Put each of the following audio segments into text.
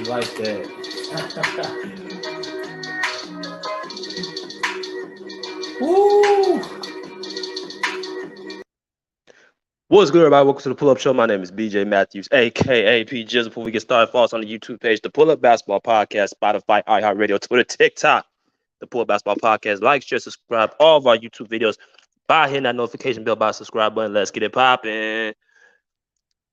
like that. Woo! What's good, everybody? Welcome to the Pull Up Show. My name is BJ Matthews, aka P Jizzle. Before we get started, follow us on the YouTube page, the Pull Up Basketball Podcast, Spotify, iHeartRadio, Twitter, TikTok, the Pull Up Basketball Podcast. Like, share, subscribe all of our YouTube videos by hitting that notification bell by subscribe button. Let's get it popping.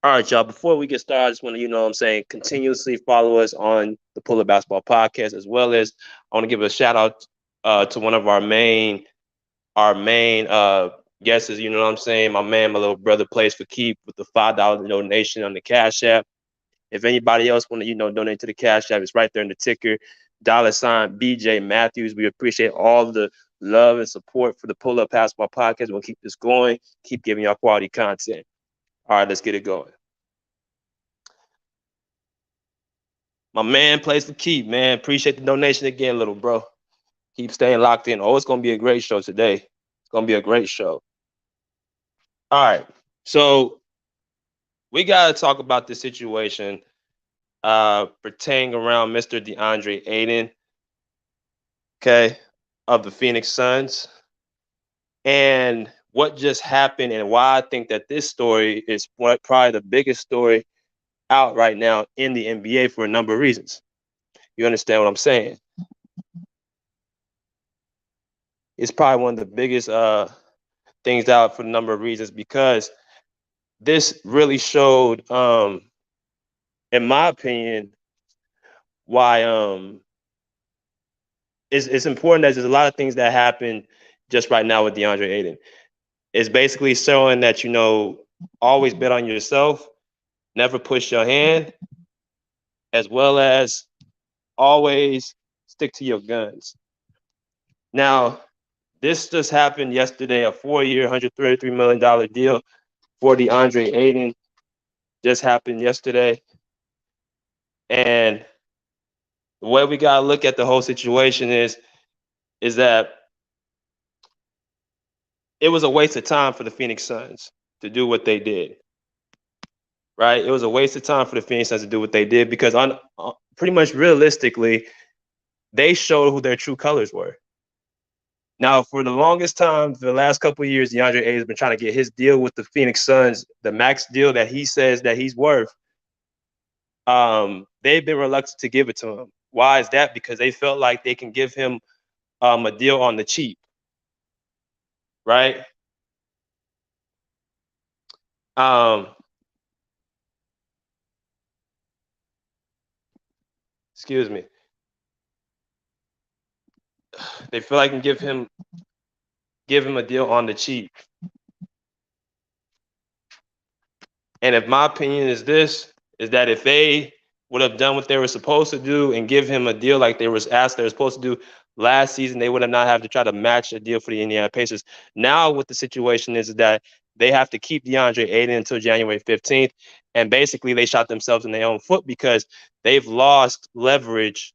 All right, y'all. Before we get started, I just want to, what I'm saying, continuously follow us on the Pull Up Basketball Podcast, as well as I want to give a shout out to one of our main guests. You know what I'm saying? My man, my little brother, plays for Keep with the $5 donation on the Cash App. If anybody else want to, donate to the Cash App, it's right there in the ticker. $ BJ Matthews. We appreciate all the love and support for the Pull Up Basketball Podcast. We'll keep this going. Keep giving y'all quality content. All right, let's get it going. My man plays for Keep, man. Appreciate the donation again, little bro. Keep staying locked in. Oh, it's going to be a great show today. It's going to be a great show. All right. So we got to talk about the situation pertaining around Mr. DeAndre Ayton, okay, of the Phoenix Suns, and what just happened and why I think that this story is probably the biggest story out right now in the NBA for a number of reasons. You understand what I'm saying? It's probably one of the biggest things out for a number of reasons, because this really showed, in my opinion, why it's important that there's a lot of things that happen just right now with DeAndre Ayton. It's basically showing that, always bet on yourself, never push your hand, as well as always stick to your guns. Now, this just happened yesterday, a 4-year, $133 million deal for DeAndre Ayton just happened yesterday. And the way we got to look at the whole situation is that it was a waste of time for the Phoenix Suns to do what they did. Right? It was a waste of time for the Phoenix Suns to do what they did, because pretty much realistically, they showed who their true colors were. Now, for the longest time, for the last couple of years, DeAndre Ayton has been trying to get his deal with the Phoenix Suns, the max deal that he says that he's worth. They've been reluctant to give it to him. Why is that? Because they felt like they can give him a deal on the cheap, right? Excuse me. They feel like they can give him a deal on the cheap. And if my opinion is that if they would have done what they were supposed to do and give him a deal like they were supposed to do last season, they would have not have to try to match a deal for the Indiana Pacers. Now what the situation is that they have to keep DeAndre Ayton until January 15th. And basically they shot themselves in their own foot, because they've lost leverage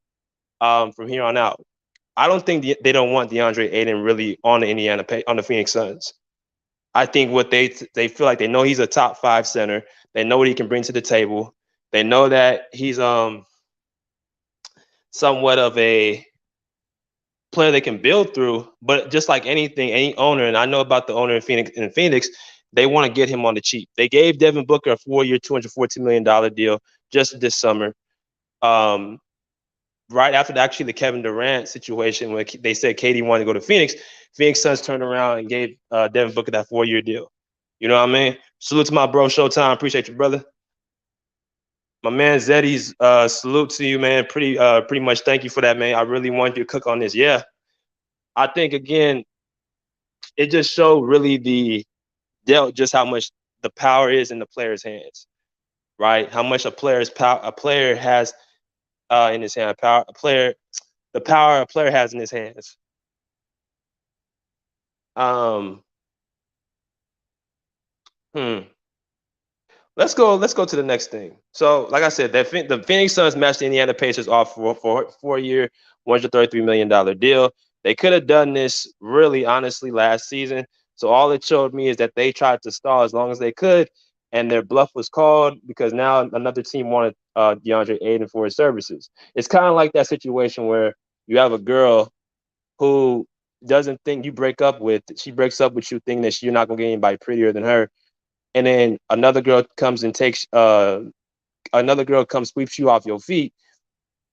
from here on out. I don't think they don't want DeAndre Ayton really on the Phoenix Suns. I think what they feel like, they know he's a top 5 center. They know what he can bring to the table. They know that he's somewhat of a player they can build through. But just like anything, any owner, and I know about the owner in Phoenix, they want to get him on the cheap. They gave Devin Booker a 4-year, $214 million deal just this summer. Right after the Kevin Durant situation, when they said KD wanted to go to Phoenix Suns turned around and gave Devin Booker that 4-year deal. You know what I mean? Salute to my bro, Showtime. Appreciate you, brother. My man Zeddy's salute to you, man. Pretty much thank you for that, man. I really wanted you to cook on this. Yeah. I think, again, it just showed really just how much the power is in the player's hands, right? How much a player has in his hand. The power a player has in his hands. Let's go to the next thing. So, like I said, the Phoenix Suns matched the Indiana Pacers off for a 4-year, $133 million deal. They could have done this really honestly last season. So all it showed me is that they tried to stall as long as they could and their bluff was called because now another team wanted DeAndre Ayton for his services. It's kind of like that situation where you have a girl who doesn't think you break up with. She breaks up with you thinking that you're not gonna get anybody prettier than her, and then another girl comes and takes another girl comes sweeps you off your feet,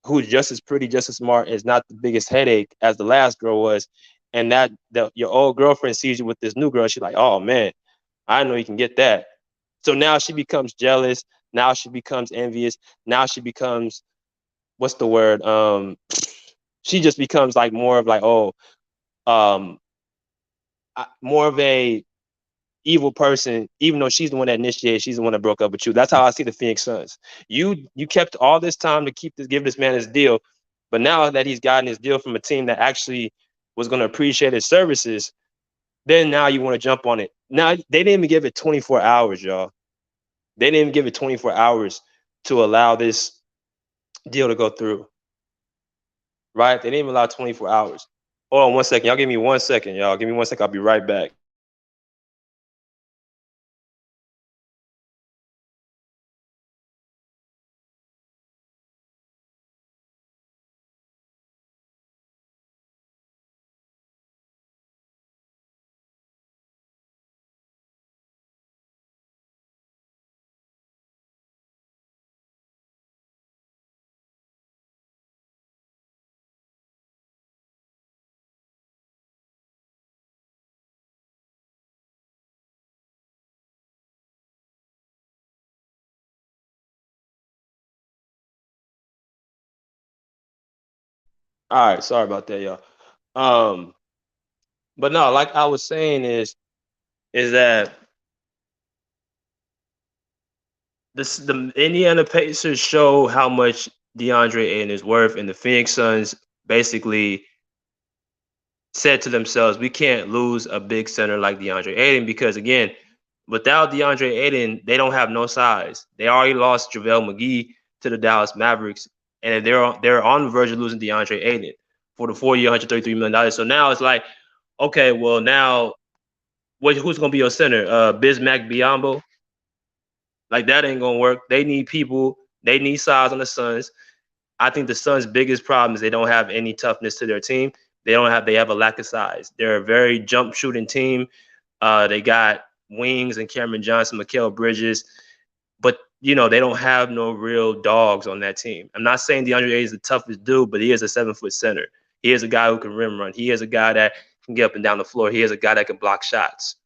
who's just as pretty, just as smart, is not the biggest headache as the last girl was, and that your old girlfriend sees you with this new girl, she's like, oh man, I know you can get that. So now she becomes jealous. Now she becomes envious. Now she becomes, what's the word? She just becomes like more of like, oh, um, more of a evil person, even though she's the one that initiated, she's the one that broke up with you. That's how I see the Phoenix Suns. You kept all this time to give this man his deal, but now that he's gotten his deal from a team that actually was going to appreciate his services, then now you want to jump on it. Now they didn't even give it 24 hours, y'all. They didn't even give it 24 hours to allow this deal to go through. Right? They didn't even allow 24 hours. Hold on 1 second. Y'all give me 1 second, y'all. Give me 1 second. I'll be right back. All right, sorry about that, y'all. Um, but no, like I was saying is that the Indiana Pacers show how much DeAndre Ayton is worth, and the Phoenix Suns basically said to themselves, we can't lose a big center like DeAndre Ayton because, again, without DeAndre Ayton, they don't have no size. They already lost JaVale McGee to the Dallas Mavericks, and they're on the verge of losing DeAndre Ayton for the 4-year, $133 million. So now it's like, okay, well, now who's going to be your center? Bismack Biyombo? Like, that ain't going to work. They need people. They need size on the Suns. I think the Suns' biggest problem is they don't have any toughness to their team. They have a lack of size. They're a very jump shooting team. They got wings and Cameron Johnson, Mikal Bridges, but they don't have no real dogs on that team. I'm not saying DeAndre Ayton is the toughest dude, but he is a 7-foot center. He is a guy who can rim run. He is a guy that can get up and down the floor. He is a guy that can block shots.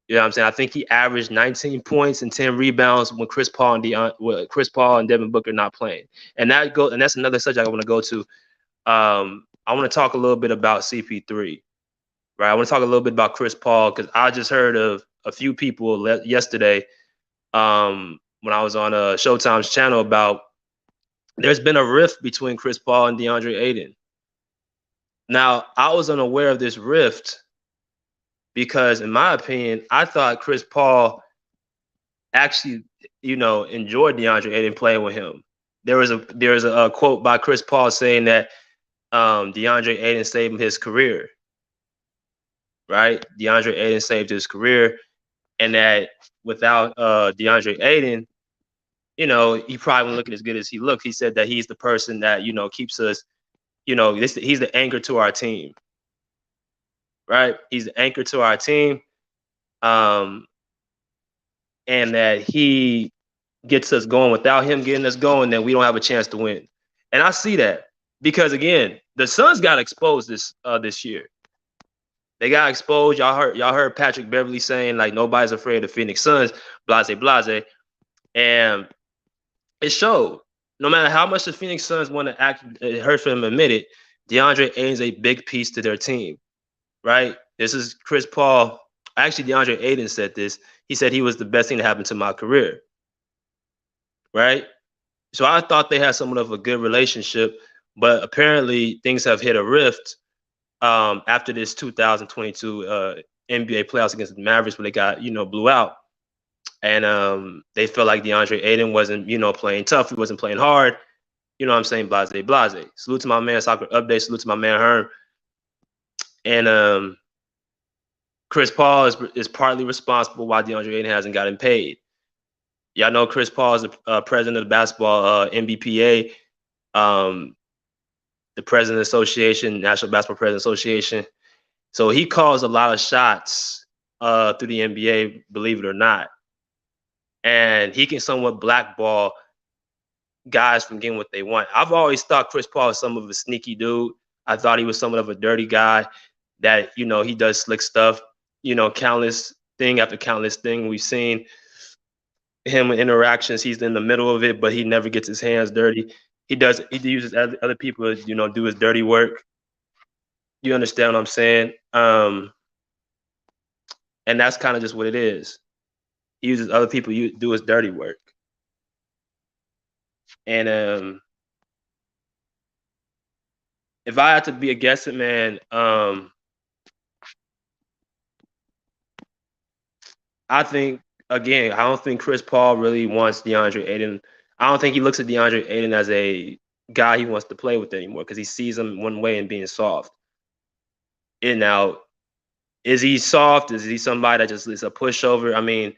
You know what I'm saying? I think he averaged 19 points and 10 rebounds when Chris Paul and Devin Booker not playing. And that's another subject I want to go to. I want to talk a little bit about CP3. Right? I want to talk a little bit about Chris Paul because I just heard of a few people yesterday when I was on Showtime's channel about there's been a rift between Chris Paul and DeAndre Ayton. Now, I was unaware of this rift because, in my opinion, I thought Chris Paul actually, enjoyed DeAndre Ayton playing with him. There was a quote by Chris Paul saying that DeAndre Ayton saved his career. Right? DeAndre Ayton saved his career, and that without DeAndre Ayton, he probably wouldn't look as good as he looked. He said that he's the person that keeps us, he's the anchor to our team. Right? He's the anchor to our team. And that he gets us going. Without him getting us going, then we don't have a chance to win. And I see that because, again, the Suns got exposed this year. They got exposed. Y'all heard Patrick Beverley saying like nobody's afraid of Phoenix Suns, blase blase, and it showed. No matter how much the Phoenix Suns want to act, it hurts for them to admit it. DeAndre Ayton's a big piece to their team, right? This is Chris Paul. Actually, DeAndre Ayton said this. He said he was the best thing to happen to my career, right? So I thought they had somewhat of a good relationship, but apparently things have hit a rift after this 2022 NBA playoffs against the Mavericks, where they got blew out, and they felt like DeAndre Ayton wasn't playing tough, he wasn't playing hard. You know what I'm saying? Blase blase. Salute to my man Soccer Update. Salute to my man Herm. And Chris Paul is partly responsible why DeAndre Ayton hasn't gotten paid. Y'all know Chris Paul is the president of the basketball NBPA, the President Association, National Basketball President Association. So he calls a lot of shots through the NBA, believe it or not. And he can somewhat blackball guys from getting what they want. I've always thought Chris Paul was some of a sneaky dude. I thought he was somewhat of a dirty guy that, you know, he does slick stuff, you know, countless thing after countless thing. We've seen him in interactions. He's in the middle of it, but he never gets his hands dirty. He uses other people to, you know, do his dirty work. You understand what I'm saying? And that's kind of just what it is. He uses other people to do his dirty work. And if I had to be a guessing man, I think, again, I don't think Chris Paul really wants DeAndre Ayton. I don't think he looks at DeAndre Ayton as a guy he wants to play with anymore because he sees him one way and being soft. And now, is he soft? Is he somebody that just is a pushover? I mean,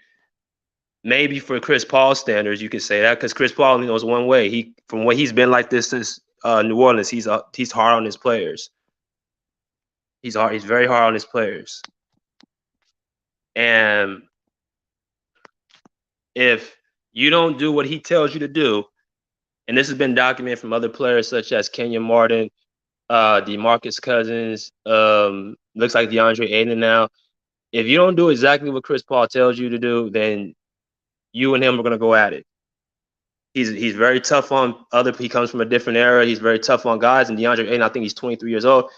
maybe for Chris Paul standards, you could say that because Chris Paul only knows one way. He, from what he's been like this since New Orleans, he's hard on his players. He's very hard on his players. And if you don't do what he tells you to do, and this has been documented from other players such as Kenyon Martin, DeMarcus Cousins, looks like DeAndre Ayton now. If you don't do exactly what Chris Paul tells you to do, then you and him are going to go at it. He's very tough on he comes from a different era. He's very tough on guys. And DeAndre Ayton, I think he's 23 years old.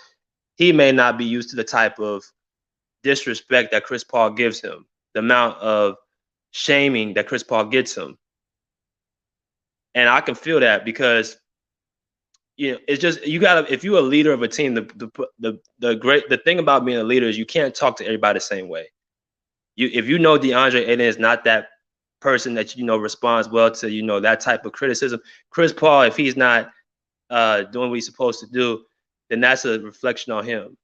He may not be used to the type of disrespect that Chris Paul gives him, the amount of shaming that Chris Paul gets him. And I can feel that because, you know, it's just, you gotta, if you're a leader of a team, the thing about being a leader is you can't talk to everybody the same way. If you know DeAndre Ayton is not that person that, you know, responds well to, you know, that type of criticism, Chris Paul, if he's not doing what he's supposed to do, then that's a reflection on him.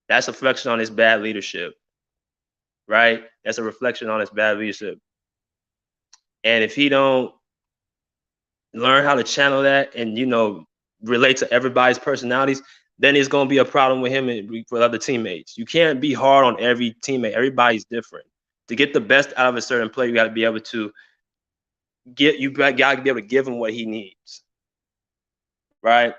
That's a reflection on his bad leadership, right? That's a reflection on his bad leadership. And if he don't learn how to channel that and, you know, relate to everybody's personalities, then it's going to be a problem with him and with other teammates. You can't be hard on every teammate. Everybody's different. To get the best out of a certain player, you got to be able to be able to give him what he needs, right?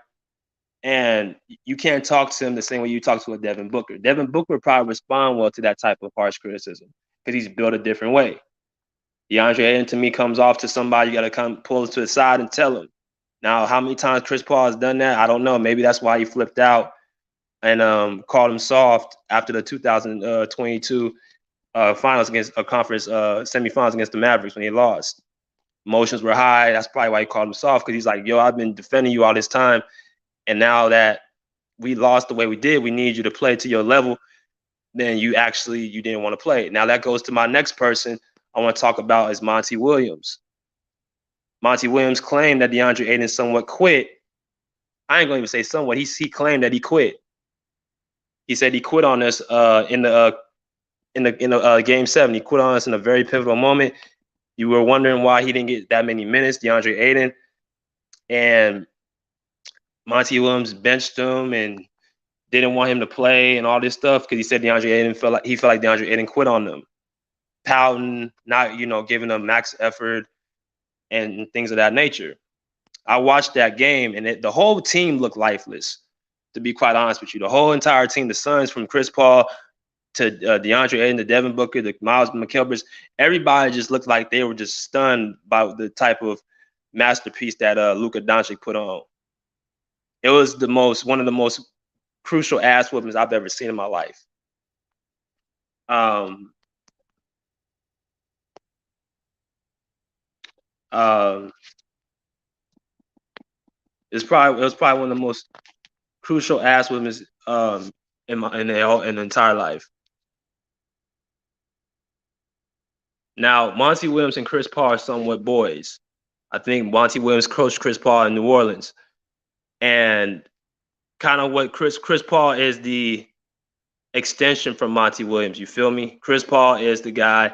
And you can't talk to him the same way you talk to a Devin Booker. Devin Booker would probably respond well to that type of harsh criticism because he's built a different way. DeAndre Ayton, to me, comes off to somebody you got to come pull to the side and tell him. Now, how many times Chris Paul has done that, I don't know. Maybe that's why he flipped out and called him soft after the 2022 finals against a conference semifinals against the Mavericks when he lost. Emotions were high. That's probably why he called him soft, because he's like, yo, I've been defending you all this time. And now that we lost the way we did, we need you to play to your level. Then you didn't want to play. Now that goes to my next person I want to talk about is Monty Williams. Monty Williams claimed that DeAndre Ayton somewhat quit. I ain't going to even say somewhat. He claimed that he quit. He said he quit on us in the game 7. He quit on us in a very pivotal moment. You were wondering why he didn't get that many minutes, DeAndre Ayton. And Monty Williams benched him and didn't want him to play and all this stuff because he said DeAndre Ayton felt like DeAndre Ayton quit on them, pouting, not, you know, giving them max effort and things of that nature. I watched that game and the whole team looked lifeless, to be quite honest with you. The whole entire team, the Suns, from Chris Paul to DeAndre Ayton to Devin Booker to Miles McKelvers, everybody just looked like they were just stunned by the type of masterpiece that Luka Doncic put on. It was one of the most crucial ass whoopings I've ever seen in my life. It was probably one of the most crucial ass whoopings in the entire life. Now, Monty Williams and Chris Paul are somewhat boys. I think Monty Williams coached Chris Paul in New Orleans. And kind of what Chris Paul is the extension from Monty Williams. You feel me? Chris Paul is the guy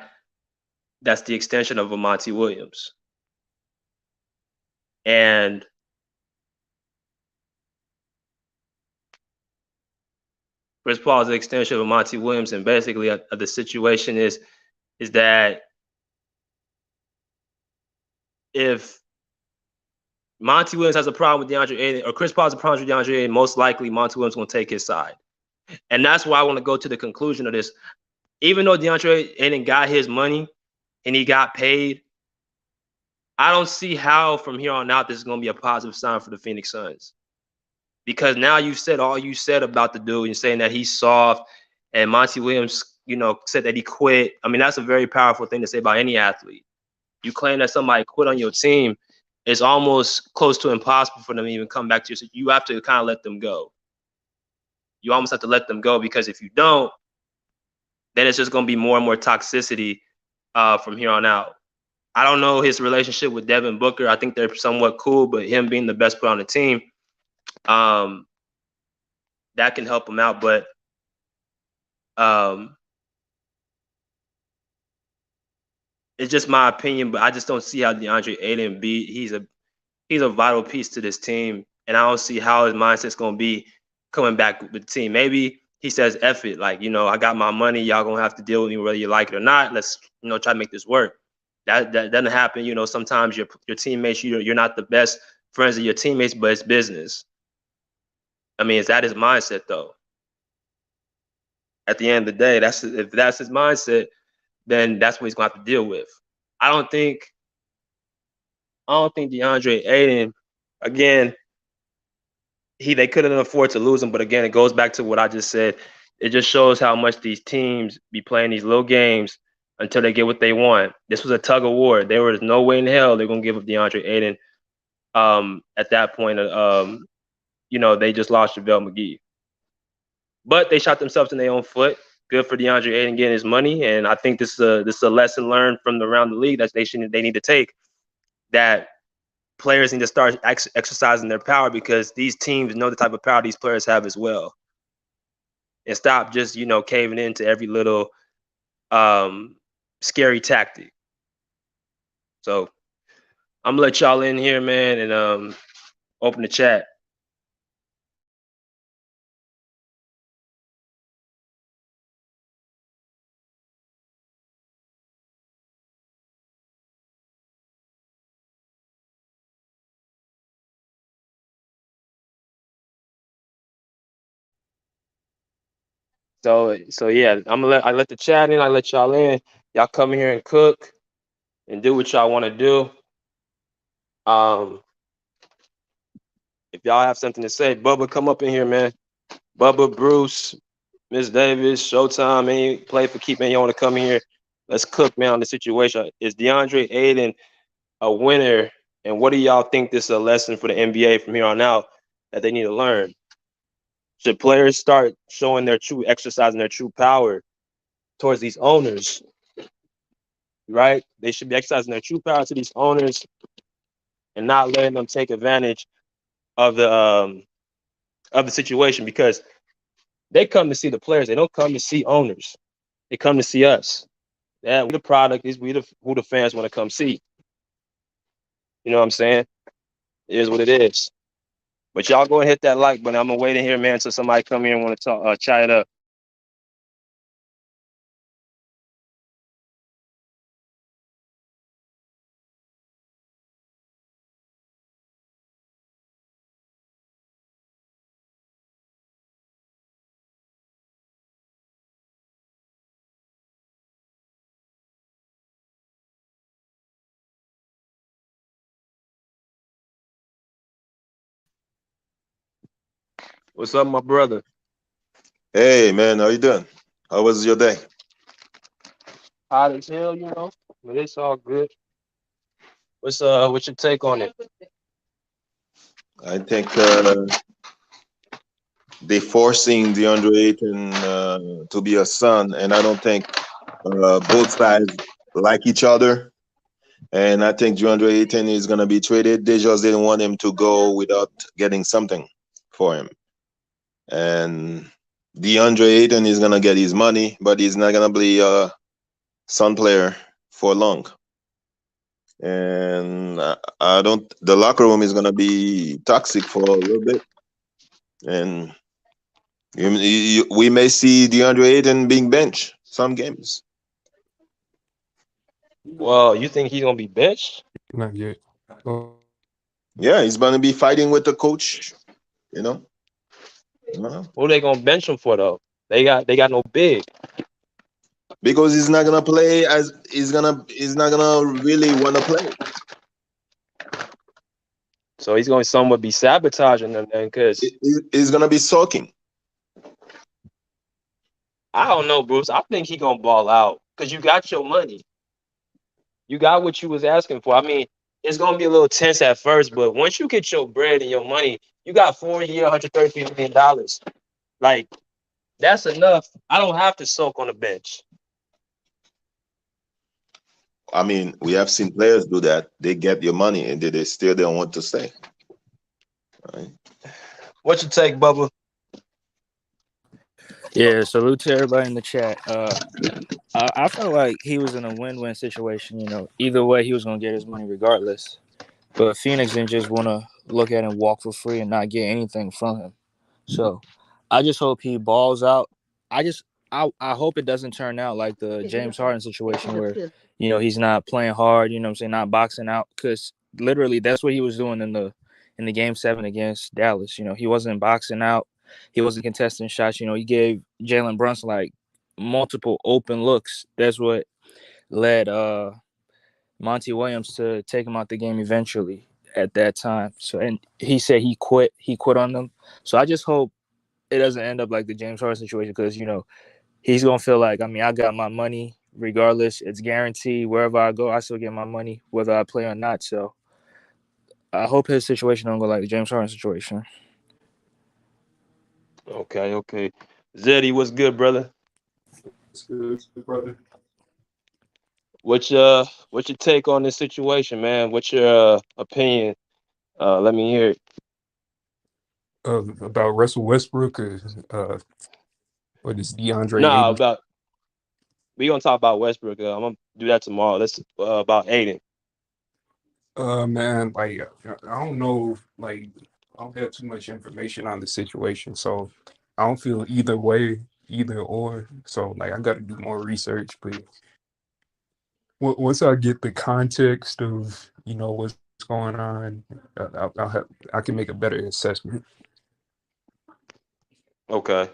that's the extension of a Monty Williams. And Chris Paul is an extension of Monty Williams, and basically the situation is that if Monty Williams has a problem with DeAndre Ayton, or Chris Paul has a problem with DeAndre Ayton, most likely Monty Williams will take his side. And that's why I want to go to the conclusion of this. Even though DeAndre Ayton got his money and he got paid, I don't see how from here on out this is going to be a positive sign for the Phoenix Suns. Because now you've said all you said about the dude and saying that he's soft, and Monty Williams, said that he quit. I mean, that's a very powerful thing to say about any athlete. You claim that somebody quit on your team, it's almost close to impossible for them to even come back to you. So you have to kind of let them go. You almost have to let them go, because if you don't, then it's just going to be more and more toxicity from here on out. I don't know his relationship with Devin Booker. I think they're somewhat cool, but him being the best player on the team, that can help him out. But it's just my opinion, but I just don't see how DeAndre Ayton he's a vital piece to this team, and I don't see how his mindset's going to be coming back with the team. Maybe he says, F it, like, I got my money, y'all going to have to deal with me whether you like it or not. Let's, try to make this work. That doesn't happen. Sometimes your teammates, you're not the best friends of your teammates, but it's business. I mean, is that his mindset, though? At the end of the day, if that's his mindset, then that's what he's going to have to deal with. I don't think DeAndre Ayton, again, they couldn't afford to lose him. But again, it goes back to what I just said. It just shows how much these teams be playing these little games until they get what they want. This was a tug of war. There was no way in hell they're going to give up DeAndre Ayton at that point. They just lost JaVale McGee. But they shot themselves in their own foot. Good for DeAndre Ayton getting his money. And I think this is a lesson learned from around the league that they need to take, that players need to start exercising their power, because these teams know the type of power these players have as well. And stop just, caving into every little scary tactic. So I'm going to let y'all in here, man, and open the chat. So yeah, I let the chat in, I let y'all in. Y'all come here and cook and do what y'all want to do. If y'all have something to say, Bubba, come up in here, man. Bubba, Bruce, Miss Davis, Showtime, any play for keep, man, you want to come in here? Let's cook, man, on the situation. Is DeAndre Ayton a winner? And what do y'all think this is a lesson for the NBA from here on out that they need to learn? Should players start exercising their true power towards these owners? Right? They should be exercising their true power to these owners and not letting them take advantage of the situation, because they come to see the players. They don't come to see owners. They come to see us. Yeah, we the product is who the fans want to come see. You know what I'm saying? It is what it is. But y'all go and hit that like button. I'm gonna wait in here, man, until somebody come here and want to talk, chat it up. What's up, my brother? Hey, man, how you doing? How was your day? Hot as hell, but it's all good. What's your take on it? I think they forcing DeAndre Ayton to be a son, and I don't think both sides like each other. And I think DeAndre Ayton is gonna be traded. They just didn't want him to go without getting something for him. And DeAndre Ayton is gonna get his money, but he's not gonna be a son player for long. And I don't. The locker room is gonna be toxic for a little bit, and we may see DeAndre Ayton being benched some games. Well, you think he's gonna be benched? Not yet. Oh, Yeah, he's gonna be fighting with the coach. You know. Who they gonna bench him for though? They got no big. Because he's not gonna play as he's not gonna really wanna play. So he's gonna somewhat be sabotaging them then, because He's gonna be sulking. I don't know, Bruce. I think he gonna ball out because you got your money. You got what you was asking for. I mean, it's gonna be a little tense at first, but once you get your bread and your money, you got 4 year, $133 million. Like, that's enough. I don't have to soak on the bench. I mean, we have seen players do that. They get your money and they still don't want to stay. Right? What you take, Bubba? Yeah, salute to everybody in the chat. I felt like he was in a win-win situation. You know, either way, he was gonna get his money regardless. But Phoenix didn't just want to look at him walk for free and not get anything from him. So I just hope he balls out. I hope it doesn't turn out like the James Harden situation where, you know, he's not playing hard, you know what I'm saying, not boxing out, because literally that's what he was doing in the game 7 against Dallas. You know, he wasn't boxing out. He wasn't contesting shots. You know, he gave Jalen Brunson like multiple open looks. That's what led Monty Williams to take him out the game eventually at that time. So, and he said he quit on them. So I just hope it doesn't end up like the James Harden situation, because, you know, he's going to feel like, I mean, I got my money regardless. It's guaranteed. Wherever I go, I still get my money, whether I play or not. So I hope his situation don't go like the James Harden situation. Okay. Zeddy, what's good, brother? it's good, brother. What's your take on this situation, man? What's your opinion? Let me hear it. About Russell Westbrook or what is DeAndre Nah, Ayton? we gonna talk about Westbrook. I'm gonna do that tomorrow. Let's about Aiden. Man, like I don't know, like I don't have too much information on the situation, so I don't feel either way, either or. So like I got to do more research, but once I get the context of what's going on, I can make a better assessment. Okay.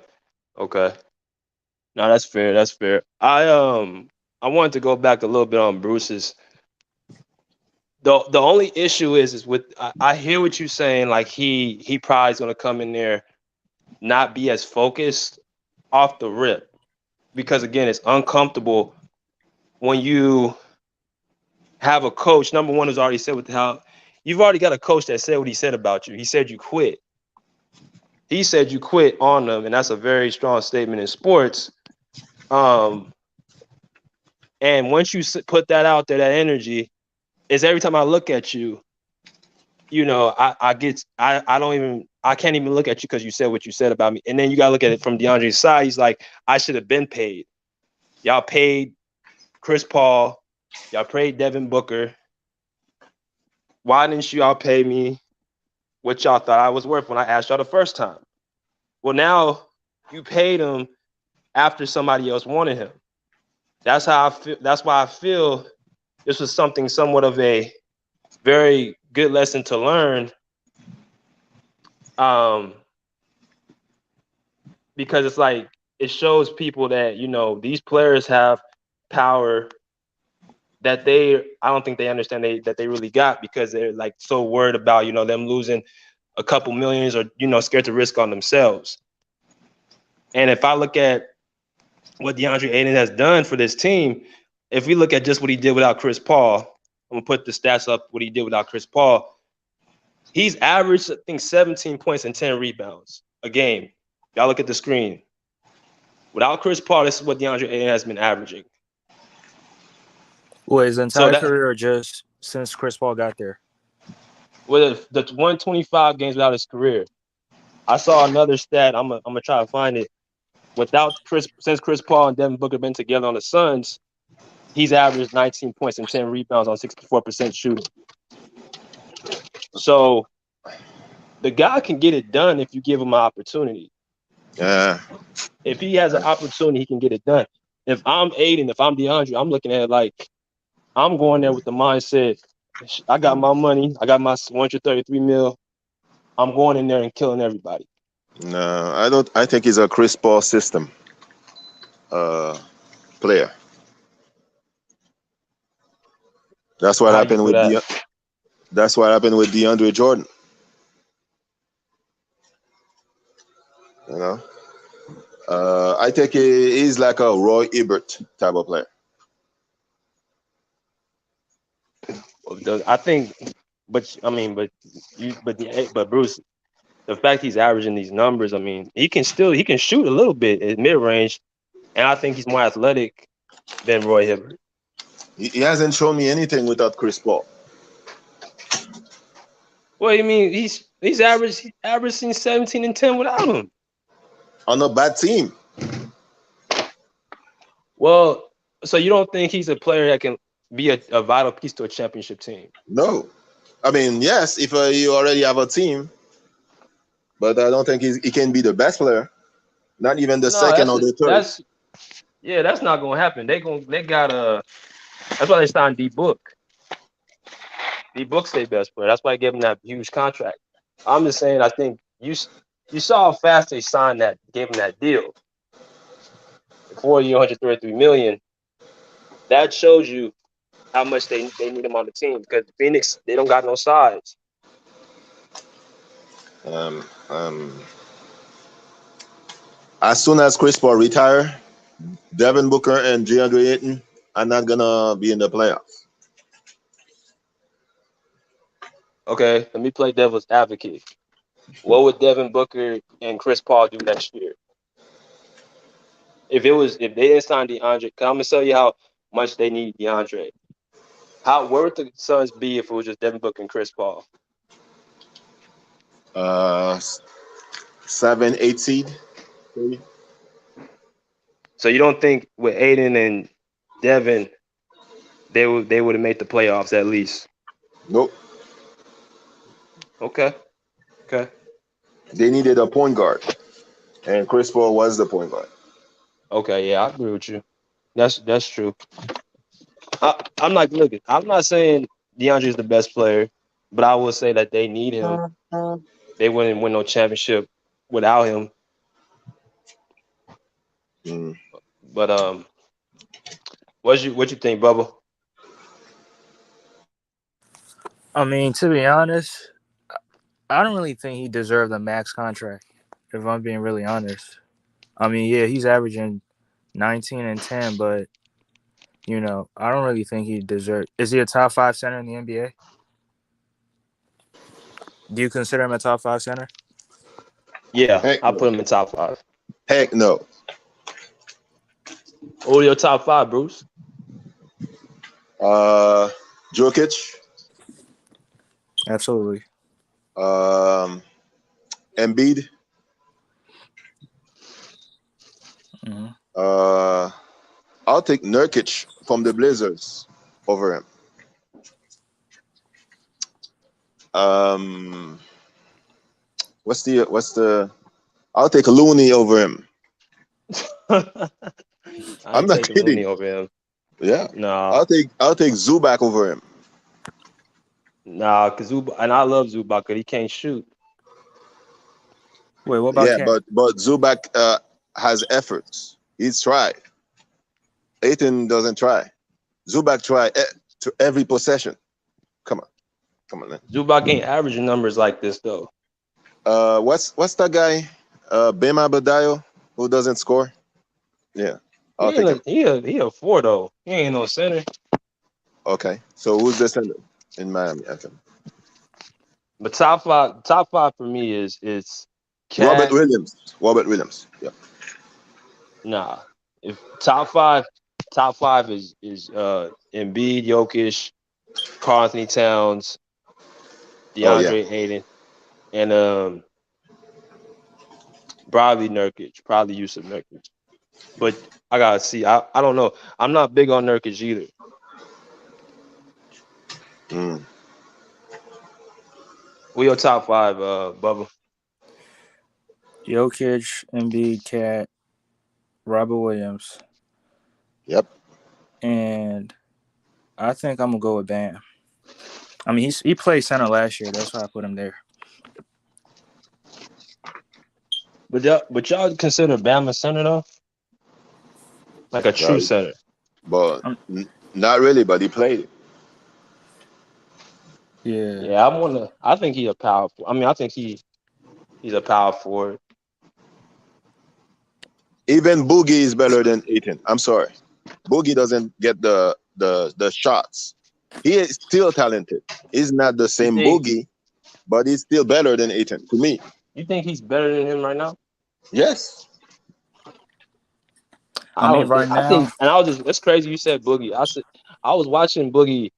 No, that's fair. I wanted to go back a little bit on Bruce's. The only issue is with I hear what you're saying. Like he probably is gonna come in there, not be as focused off the rip, because again, it's uncomfortable when you have a coach. Number one, who's already said what the hell. You've already got a coach that said what he said about you. He said you quit. He said you quit on them, and that's a very strong statement in sports. And once you put that out there, that energy, is every time I look at you, I can't even look at you because you said what you said about me. And then you got to look at it from DeAndre's side. He's like, I should have been paid. Y'all paid Chris Paul. Y'all paid Devin Booker. Why didn't y'all pay me what y'all thought I was worth when I asked y'all the first time? Well, now you paid him after somebody else wanted him. That's how I feel. That's why I feel this was somewhat of a very good lesson to learn. Because it's like it shows people that these players have power that I don't think they understand that they really got, because they're like so worried about them losing a couple millions, or scared to risk on themselves. And if I look at what DeAndre Ayton has done for this team, if we look at just what he did without Chris Paul, I'm gonna put the stats up. What he did without Chris Paul, he's averaged, I think, 17 points and 10 rebounds a game. Y'all look at the screen. Without Chris Paul, this is what DeAndre Ayton has been averaging. Well, his entire career, or just since Chris Paul got there? With the 125 games without his career. I saw another stat. I'm gonna try to find it. Since Chris Paul and Devin Booker been together on the Suns, he's averaged 19 points and 10 rebounds on 64% shooting. So the guy can get it done if you give him an opportunity. Yeah. If he has an opportunity, he can get it done. If I'm Aiden, if I'm DeAndre, I'm looking at it like I'm going there with the mindset, I got my money, I got my 133 mil. I'm going in there and killing everybody. No, I don't. I think he's a Chris Paul system player. That's what How you happened feel with that? That's what happened with DeAndre Jordan. You know, I think he's like a Roy Hibbert type of player. I think, but Bruce, the fact he's averaging these numbers, I mean, he can shoot a little bit at mid range, and I think he's more athletic than Roy Hibbert. He hasn't shown me anything without Chris Paul. Well, you mean he's averaging 17 and 10 without him. On a bad team. Well, so you don't think he's a player that can be a vital piece to a championship team? No. I mean, yes, if you already have a team, but I don't think he can be the best player. Not even the second or the third. That's not gonna happen. That's why they signed D Book. D Book's their best player. That's why they gave him that huge contract. I'm just saying, I think you saw how fast they signed that, gave him that deal. 4 year, 133 million. That shows you how much they need him on the team, because Phoenix, they don't got no size. As soon as Chris Paul retire, Devin Booker and DeAndre Ayton are not gonna be in the playoffs. Okay, let me play devil's advocate. What would Devin Booker and Chris Paul do next year? If they didn't sign DeAndre, I'm gonna tell you how much they need DeAndre. Where would the Suns be if it was just Devin Booker and Chris Paul? 7, 8 seed. Maybe. So you don't think with Aiden and Devin, they would have made the playoffs at least? Nope. Okay. They needed a point guard, and Chris Paul was the point guard. Okay, yeah, I agree with you. That's true. I'm not saying DeAndre is the best player, but I will say that they need him. They wouldn't win no championship without him. But what you think, Bubba? I mean, to be honest, I don't really think he deserved a max contract, if I'm being really honest. I mean, yeah, he's averaging 19 and 10, but, I don't really think he deserved. Is he a top 5 center in the NBA? Do you consider him a top 5 center? Yeah, I'll put him in top 5. Heck no. Who are your top 5, Bruce? Jokic. Absolutely. Embiid. Mm-hmm. I'll take Nurkic from the Blazers over him. What's the? I'll take Looney over him. I'm not kidding. Looney over him. Yeah. No. I'll take Zubac over him. Nah, because and I love Zubac, but he can't shoot. Wait, what about Cam? but Zubac has efforts. He's tried. Ayton doesn't try. Zubac try to every possession. Come on, man. Zubac ain't averaging numbers like this though. What's that guy? Bema Badayo, who doesn't score? Yeah. He a 4 though. He ain't no center. Okay. So who's the center in Miami? I think. But top five for me is Cat. Robert Williams. Yeah. Nah. If top five is Embiid, Jokic, Karl Anthony Towns, DeAndre Ayton, and probably Nurkic, probably Yusuf Nurkic. But I gotta see. I don't know. I'm not big on Nurkic either. Mm. We your top five, Bubba. Jokic, Embiid, Cat, Robert Williams, Yep. and I think I'm gonna go with Bam. I mean, he played center last year. That's why I put him there. But y'all consider Bam a center though, like a true Well, center. but Um, not really. But he played it. yeah, Yeah, I think he a power. I mean, I think he's a power forward. Even Boogie is better than Aiton. I'm sorry. Boogie doesn't get the shots. He is still talented. He's not the You same think Boogie, but he's still better than Aiton to me. you think he's better than him right now? Yes. I I mean, don't right think. I now, think, and I was just. It's crazy you said Boogie. I was watching Boogie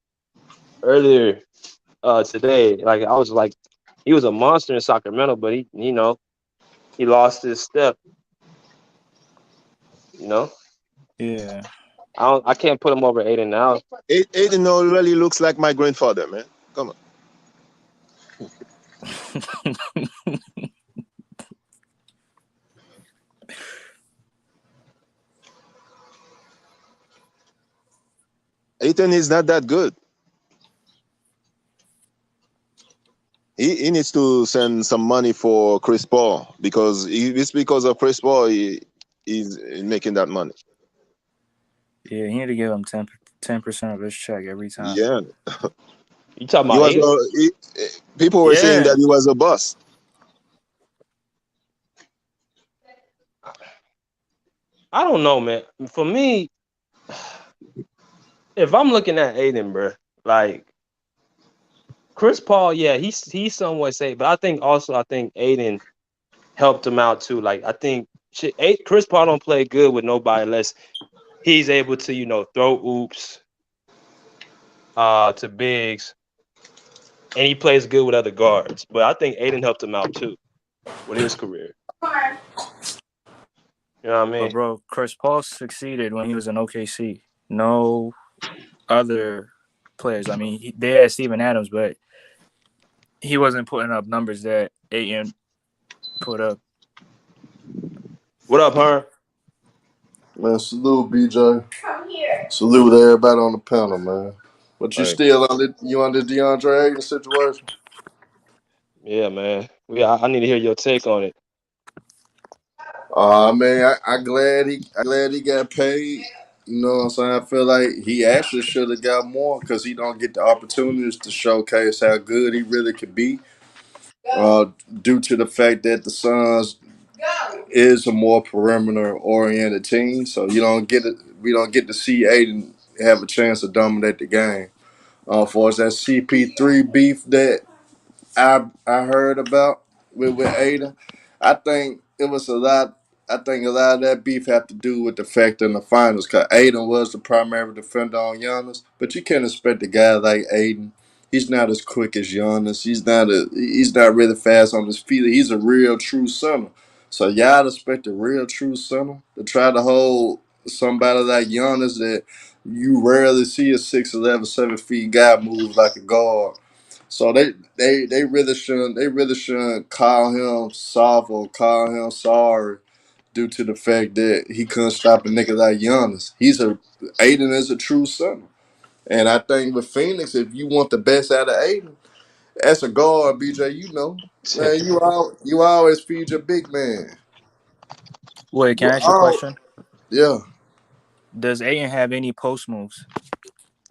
earlier today. Like I was like, he was a monster in Sacramento, but he lost his step. You know, yeah. I can't put him over Aiden now. Aiton already looks like my grandfather, man. Come on. Aiton is not that good. He needs to send some money for Chris Paul because it's because of Chris Paul he's making that money. Yeah, he need to give him 10% of his check every time. Yeah. You talking He about was Aiden? people were saying Yeah. that he was a bust. I don't know, man. For me, if I'm looking at Aiden, bro, like Chris Paul, yeah, he's somewhat safe, but I think Aiden helped him out too. Like I think Chris Paul don't play good with nobody unless he's able to throw oops to bigs, and he plays good with other guards. But I think Aiden helped him out too with his career. You know what I But mean? bro, Chris Paul succeeded when he was in OKC. No other players. I mean, they had Steven Adams, but he wasn't putting up numbers that Ayton put up. What up, Herm? Man, salute BJ. Salute everybody on the panel, man. But you Right. still under DeAndre Ayton situation? Yeah, man. I need to hear your take on it. Man, I glad he got paid. You know what I'm saying? I feel like he actually should have got more because he don't get the opportunities to showcase how good he really could be. Due to the fact that the Suns is a more perimeter oriented team, so you don't get it. We don't get to see Aiden have a chance to dominate the game. For us that CP3 beef that I heard about with Aiden, I think it was a lot. I think a lot of that beef had to do with the fact in the finals, because Aiden was the primary defender on Giannis, but you can't expect a guy like Aiden. He's not as quick as Giannis. He's not really fast on his feet. He's a real true center. So y'all expect a real true center to try to hold somebody like Giannis that you rarely see a 6'11", 7 feet guy move like a guard. So they really shouldn't call him soft or call him sorry due to the fact that he couldn't stop a nigga like Giannis. Aiden is a true center. And I think with Phoenix, if you want the best out of Aiden, as a guard, BJ, man, you always feed your big man. Wait, can I ask you a Oh, question? yeah. Does Ayton have any post moves?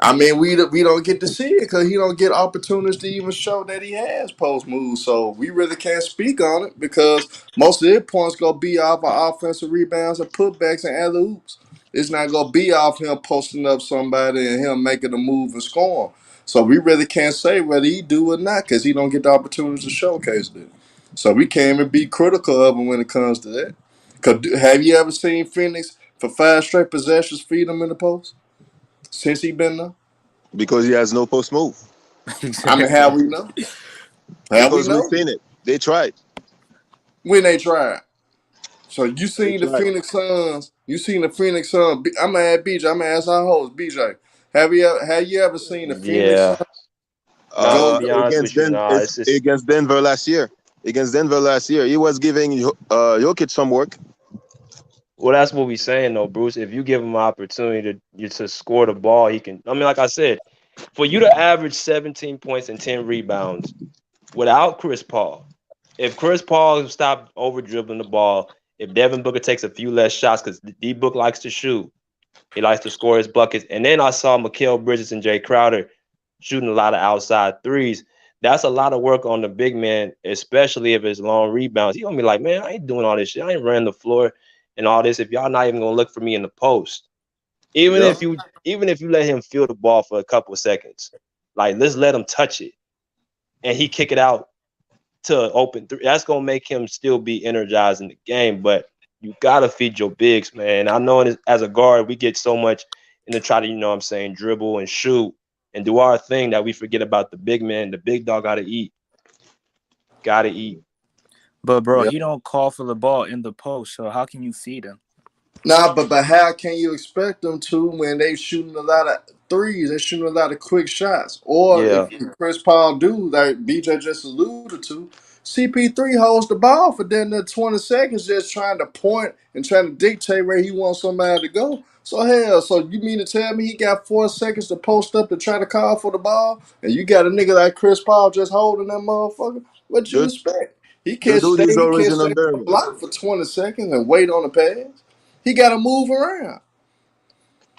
I mean, we don't get to see it because he don't get opportunities to even show that he has post moves. So we really can't speak on it because most of their points gonna be off of offensive rebounds and putbacks and alley oops. It's not gonna be off him posting up somebody and him making a move and scoring. So we really can't say whether he do or not because he don't get the opportunities to showcase that. So we can't even be critical of him when it comes to that. Cause have you ever seen Phoenix for 5 straight possessions feed him in the post since he been there? Because he has no post move. I mean, how Exactly. we know? How we Because we've know? seen it. They tried. When they tried. So you They seen the try. Phoenix Suns? You seen the Phoenix Suns? I'm gonna ask BJ. I'm gonna ask our host BJ. Have you ever seen the Phoenix Yeah. Suns Nah, to go? be honest with you, nah, it's just Against Denver last year. Against Denver last year, he was giving Jokic some work. well, that's what we saying though, Bruce. If you give him an opportunity to score the ball, he can. I mean, like I said, for you to average 17 points and 10 rebounds without Chris Paul, if Chris Paul stopped over dribbling the ball, if Devin Booker takes a few less shots because D Book likes to shoot, he likes to score his buckets, and then I saw Mikal Bridges and Jay Crowder shooting a lot of outside threes. That's a lot of work on the big man, especially if it's long rebounds. He gonna be like, man, I ain't doing all this shit. I ain't running the floor and all this. If y'all not even gonna look for me in the post, even Yeah. if you let him feel the ball for a couple of seconds, like let's let him touch it and he kick it out to open three. That's gonna make him still be energized in the game. But you gotta feed your bigs, man. I know as a guard, we get so much in the try to, what I'm saying, dribble and shoot and do our thing that we forget about the big man. The big dog gotta eat. Gotta eat. But bro, Yeah. he don't call for the ball in the post, so how can you feed him? Nah, but how can you expect them to when they shooting a lot of threes? They shooting a lot of quick shots. Or if Yeah. Chris Paul do, like BJ just alluded to, CP3 holds the ball for then the 20 seconds just trying to point and trying to dictate where he wants somebody to go. So hell, so you mean to tell me he got 4 seconds to post up to try to call for the ball, and you got a nigga like Chris Paul just holding that motherfucker? What you The, expect? He the can't dude stay. is He always can't in stay on under the him. block for 20 seconds and wait on the pass. He got to move around.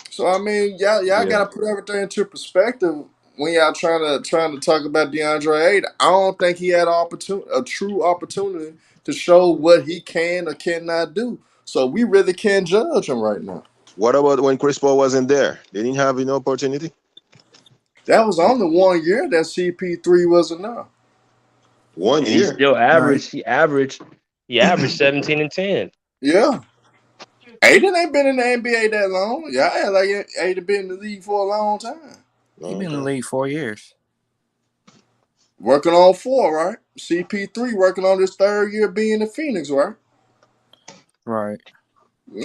So I mean, y'all got Yeah. to put everything into perspective when y'all trying to talk about DeAndre Ayton. I don't think he had a true opportunity to show what he can or cannot do. So we really can't judge him right now. What about when Chris Paul wasn't there? They didn't have an opportunity. That was only 1 year that CP3 was enough. One And he year. still Right. he averaged 17 and 10. Yeah. Aiden ain't been in the NBA that long. Y'all act like Aiden been in the league for a long time. He been in the Okay. league 4 years. Working on 4, right? CP3 working on his 3rd year being in Phoenix, right? Right.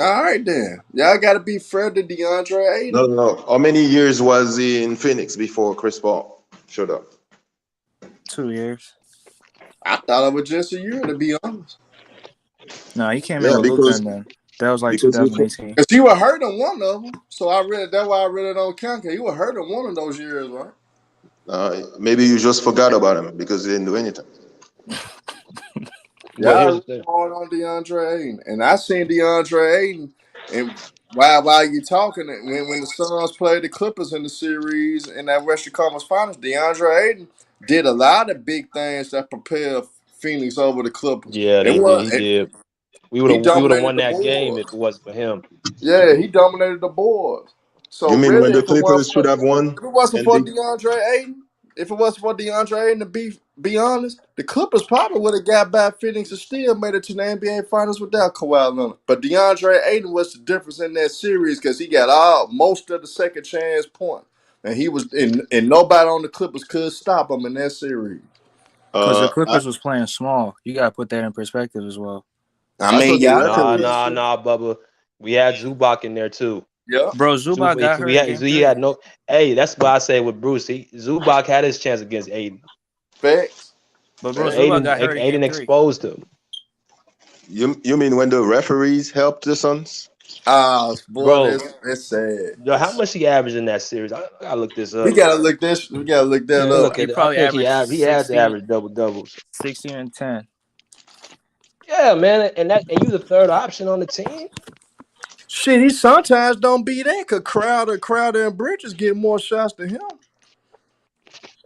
All right then. Y'all got to be fair to DeAndre No, Ayton. no, no. How many years was he in Phoenix before Chris Paul showed up? 2 years. I thought it was just a year, to be honest. No, he came in Yeah, with Luca, and then that was like because 2018. Cause he was hurt in one of them, so that's why I really don't count. Cause he was hurt in one of those years, right? maybe you just forgot about him because he didn't do anything. But Y'all here's the really thing. hard on DeAndre Ayton, and I seen DeAndre Ayton, and while you talking, when the Suns played the Clippers in the series in that Western Conference Finals, DeAndre Ayton did a lot of big things that propelled Phoenix over the Clippers. Yeah, It they did. was He did. We would he have we would have dominated won the that game board. if it wasn't for him. Yeah, he dominated the boards. So You mean when really, the Clippers should have won if it wasn't and for they DeAndre Ayton, if it wasn't for DeAndre Ayton, to be honest, the Clippers probably would have got by Phoenix and still made it to the NBA Finals without Kawhi Leonard. But DeAndre Ayton was the difference in that series because he got most of the second chance points, and he was and nobody on the Clippers could stop him in that series. Because the uh I, Clippers was playing small. You got to put that in perspective as well. I I mean, thought the y'all got Nah, to referees. nah, put nah, Bubba. We had Zubac in there too. yeah. Bro, Zubac got Zubac, hurt in game he had 3. no. Hey, that's why I say with Bruce, Zubac had his chance against Aiden, Facts. But bro, but Facts. Zubac Aiden, got hurt in game Aiden 3. exposed him, You mean when the referees helped the Suns? Ah, boy, bro. that's sad. Yo, how much he averaged in that series? I gotta look this We up. gotta look this. We gotta look Let that me up. look He at it. I probably think averaged he had to 16, average double doubles. 16 and 10. Yeah, man, and you the third option on the team. Shit, he sometimes don't be there because Crowder, and Bridges get more shots than him.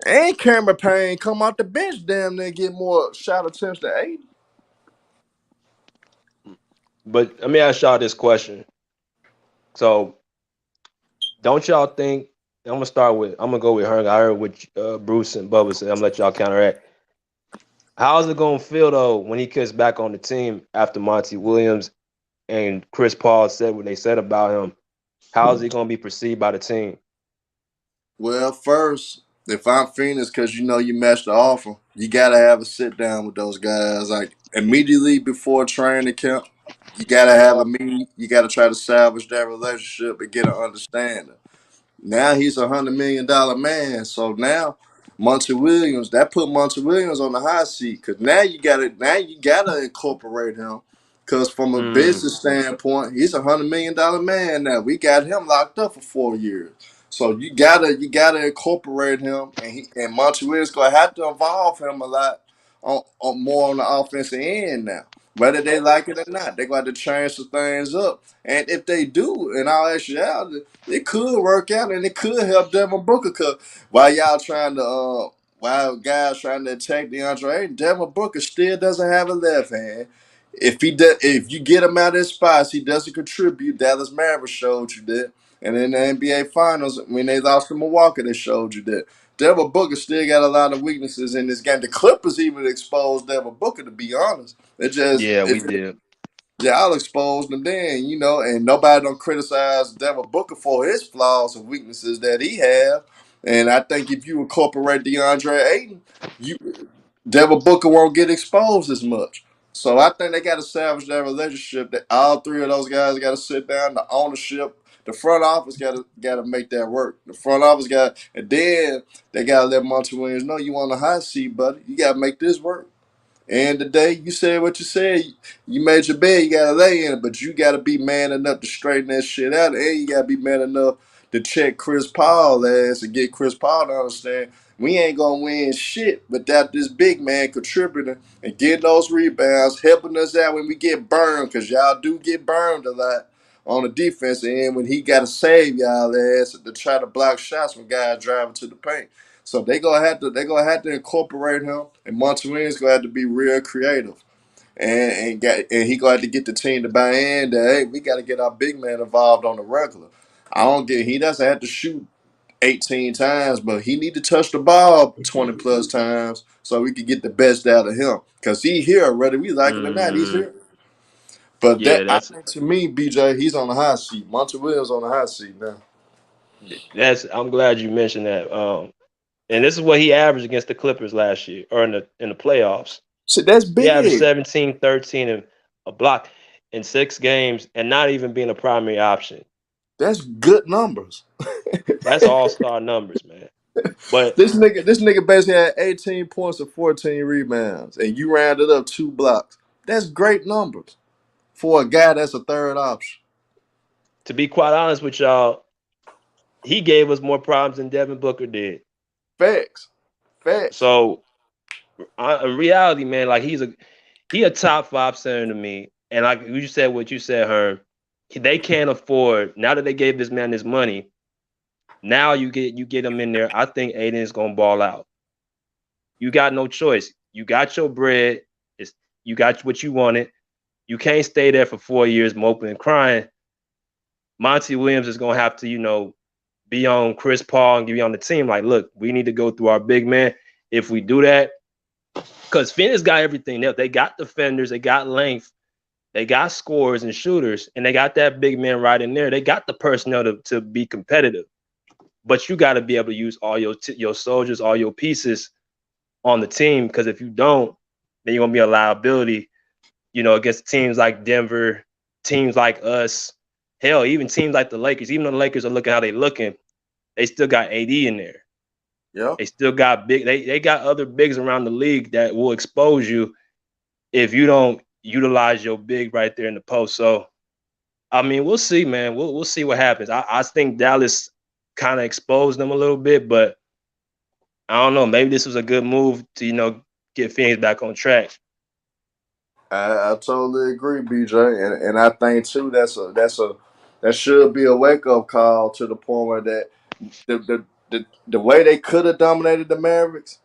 And Cameron Payne come out the bench, damn near get more shot attempts than Aiden. But let me ask y'all this question. So, don't y'all think? I'm gonna go with her. I heard what Bruce and Bubba said. I'm gonna let y'all counteract. How's it gonna feel though when he gets back on the team after Monty Williams and Chris Paul said what they said about him? How's he gonna be perceived by the team? Well, first, if I'm Phoenix, because you know you matched the offer, you gotta have a sit down with those guys like immediately before training camp. You gotta have a meeting. You gotta try to salvage that relationship and get an understanding. Now he's $100 million man. So now Monty Williams, that put Monty Williams on the hot seat because now you gotta incorporate him. Cause from a Mm, business standpoint, he's $100 million man now. We got him locked up for 4 years. So you gotta incorporate him and Monty Williams gonna have to involve him a lot on more on the offensive end now. Whether they like it or not, they're going to change some things up. And if they do, in all actuality, it could work out and it could help Devin Booker. Cause while guys trying to attack DeAndre Ayton, Devin Booker still doesn't have a left hand. If you get him out of his spots, he doesn't contribute. Dallas Mavericks showed you that, and in the NBA Finals when they lost to Milwaukee, they showed you that. Devin Booker still got a lot of weaknesses in this game. The Clippers even exposed Devin Booker, to be honest. yeah, we did. Y'all exposed him then, and nobody don't criticize Devin Booker for his flaws and weaknesses that he have. And I think if you incorporate DeAndre Ayton, you Devin Booker won't get exposed as much. So I think they got to salvage that relationship. That all three of those guys got to sit down. The ownership, the front office got to make that work. The front office and then they got to let Monty Williams know you on the hot seat, buddy. You got to make this work. And today, you said what you said. You made your bed, you gotta lay in it, but you gotta be man enough to straighten that shit out, and you gotta be man enough to check Chris Paul ass and get Chris Paul to understand we ain't gonna win shit without this big man contributing and getting those rebounds, helping us out when we get burned, cause y'all do get burned a lot on the defense end when he gotta save y'all ass to try to block shots when guys driving to the paint. So they gonna have to incorporate him, and Monty Williams gonna have to be real creative, and he gonna have to get the team to buy in that hey, we got to get our big man involved on the regular. He doesn't have to shoot 18 times, but he need to touch the ball 20 plus times so we can get the best out of him. Cause he here, whether we like it or not, he's Hmm. here. But Yeah, I think to me, BJ, he's on the hot seat. Monty Williams on the hot seat now. that's. I'm glad you mentioned that. And this is what he averaged against the Clippers last year, or in the playoffs. So that's He averaged big. 17, 13, and a block in 6 games, and not even being a primary option. That's good numbers. That's all-star numbers, man. But This nigga basically had 18 points and 14 rebounds, and you rounded up 2 blocks. That's great numbers for a guy that's a third option. to be quite honest with y'all, he gave us more problems than Devin Booker did. Facts, facts. So, in reality, man, like he a top 5 center to me. And like you said, what you said, Herm, they can't afford now that they gave this man this money. Now you get him in there. I think Aiden's gonna ball out. You got no choice. You got your bread. You got what you wanted. You can't stay there for 4 years moping and crying. Monty Williams is gonna have to, be on Chris Paul and be on the team. Like, look, we need to go through our big man. If we do that, because Phoenix got everything else. They got defenders, they got length, they got scorers and shooters, and they got that big man right in there. They got the personnel to be competitive. But you got to be able to use all your soldiers, all your pieces on the team. Because if you don't, then you're gonna be a liability, against teams like Denver, teams like us, hell, even teams like the Lakers. Even though the Lakers are looking how they looking, they still got AD in there. Yep. They still got they got other bigs around the league that will expose you if you don't utilize your big right there in the post. So, I mean, we'll see, man. We'll see what happens. I think Dallas kind of exposed them a little bit, but I don't know. Maybe this was a good move to, get Phoenix back on track. I totally agree, BJ, and I think too that should be a wake up call to the point where that the way they could have dominated the Mavericks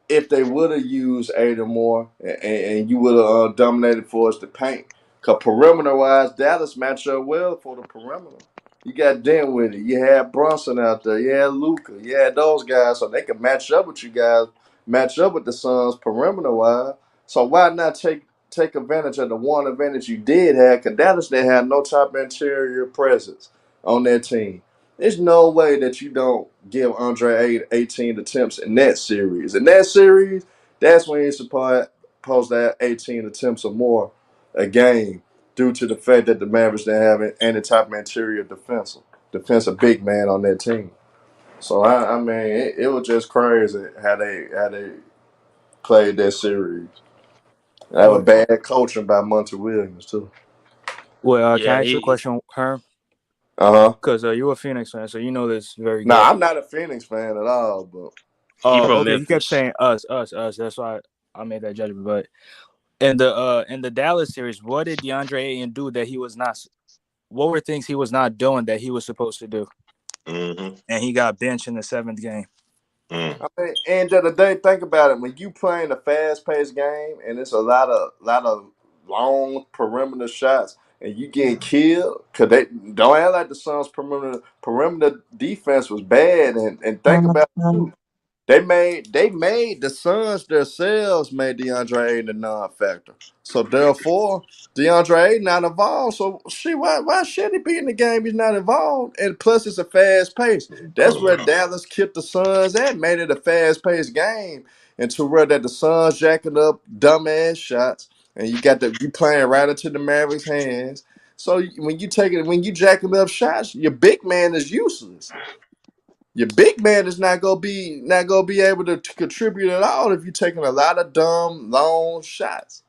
if they would have used Ada more and you would have dominated for us to paint. Because perimeter wise, Dallas match up well for the perimeter. You got Dinwiddie, you had Brunson out there, you had Luca, you had those guys, so they could match up with you guys, match up with the Suns perimeter wise. So why not take advantage of the one advantage you did have? Because Dallas didn't have no top interior presence on their team. There's no way that you don't give Andre 18 attempts in that series. In that series, that's when you're supposed to have 18 attempts or more a game. due to the fact that the Mavericks didn't have any type of interior defensive big man on that team. So I mean, it was just crazy how they played that series. That was Well, bad coaching by Monty Williams too. can Yeah, I ask you a question, Herm? Uh huh. Because you're a Phoenix fan, so you know this very Nah, good. I'm not a Phoenix fan at all, but he from Okay. You kept Memphis. saying us, us, us. That's why I made that judgment. But in the Dallas series, what did DeAndre Ayton do that he was not? What were things he was not doing that he was supposed to do? Mm-hmm. And he got benched in the seventh game. Mm. I mean, end of the day, think about it. When you playing a fast paced game and it's a lot of long perimeter shots and you getting killed, cause they don't act like the Suns perimeter defense was bad and think about it too. They made the Suns themselves made DeAndre Ayton a non-factor. So therefore, DeAndre Ayton not involved. So shit, why should he be in the game? He's not involved. And plus, it's a fast pace. That's where Dallas kept the Suns at. Made it a fast paced game, and to where that the Suns jacking up dumbass shots, and you playing right into the Mavericks' hands. So when you jacking up shots, your big man is useless. Your big man is not gonna be able to contribute at all if you're taking a lot of dumb long shots.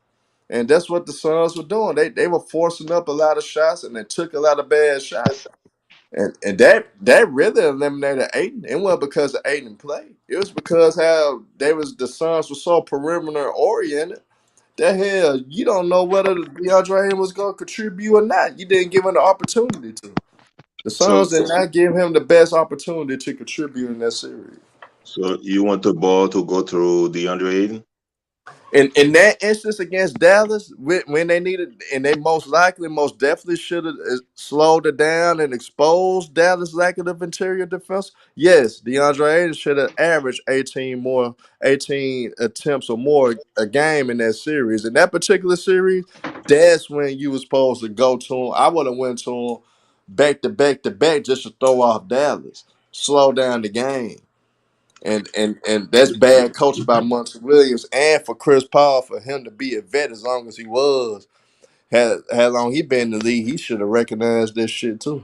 And that's what the Suns were doing. They were forcing up a lot of shots and they took a lot of bad shots. And that really eliminated Aiden. It wasn't because of Aiden play. It was because how the Suns were so perimeter oriented. That hell, you don't know whether DeAndre Ayton was gonna contribute or not. You didn't give him the opportunity to. The So, Suns did not give him the best opportunity to contribute in that series. so you want the ball to go through DeAndre Ayton? In that instance against Dallas, when they needed, and they most definitely should have slowed it down and exposed Dallas' lack of interior defense. Yes, DeAndre Ayton should have averaged 18 attempts or more a game in that series. In that particular series, that's when you were supposed to go to him. I would have went to him back to back to back just to throw off Dallas, slow down the game. And that's bad coaching by Monty Williams and for Chris Paul for him to be a vet as long as he was. Had how long he been in the league, he should have recognized this shit too.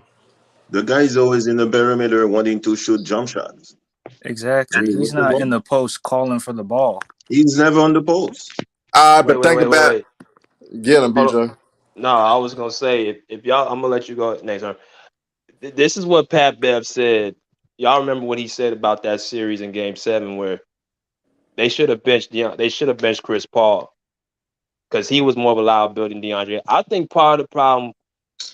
The guy's always in the perimeter wanting to shoot jump shots. Exactly. And He's what's the not in ball? the post calling for the ball. He's never on the post. All right, Wait, but wait, think wait, wait, about wait. get him, Hold on. BJ. No, I was gonna say if y'all, I'm gonna let you go next. This is what Pat Bev said. Y'all remember what he said about that series in Game 7, where they should have benched Chris Paul because he was more of a liability than DeAndre. I think part of the problem,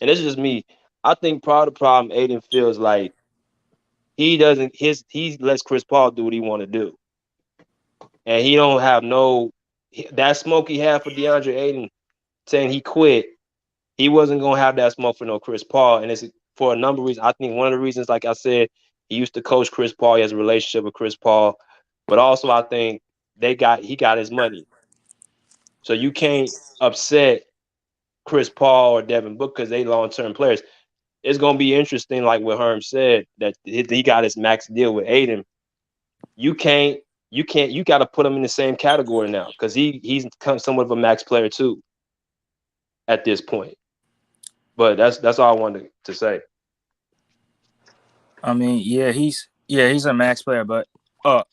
and this is just me, I think part of the problem Aiden feels like he lets Chris Paul do what he want to do, and he don't have that smoke he had for DeAndre Aiden saying he quit. He wasn't gonna have that smoke for no Chris Paul, and it's for a number of reasons. I think one of the reasons, like I said, he used to coach Chris Paul. He has a relationship with Chris Paul, but also I think he got his money, so you can't upset Chris Paul or Devin Booker because they long term players. It's gonna be interesting, like what Herm said, that he got his max deal with Aiden. You can't, you got to put him in the same category now because he's somewhat of a max player too at this point. But that's all I wanted to say. I mean, he's a max player, but go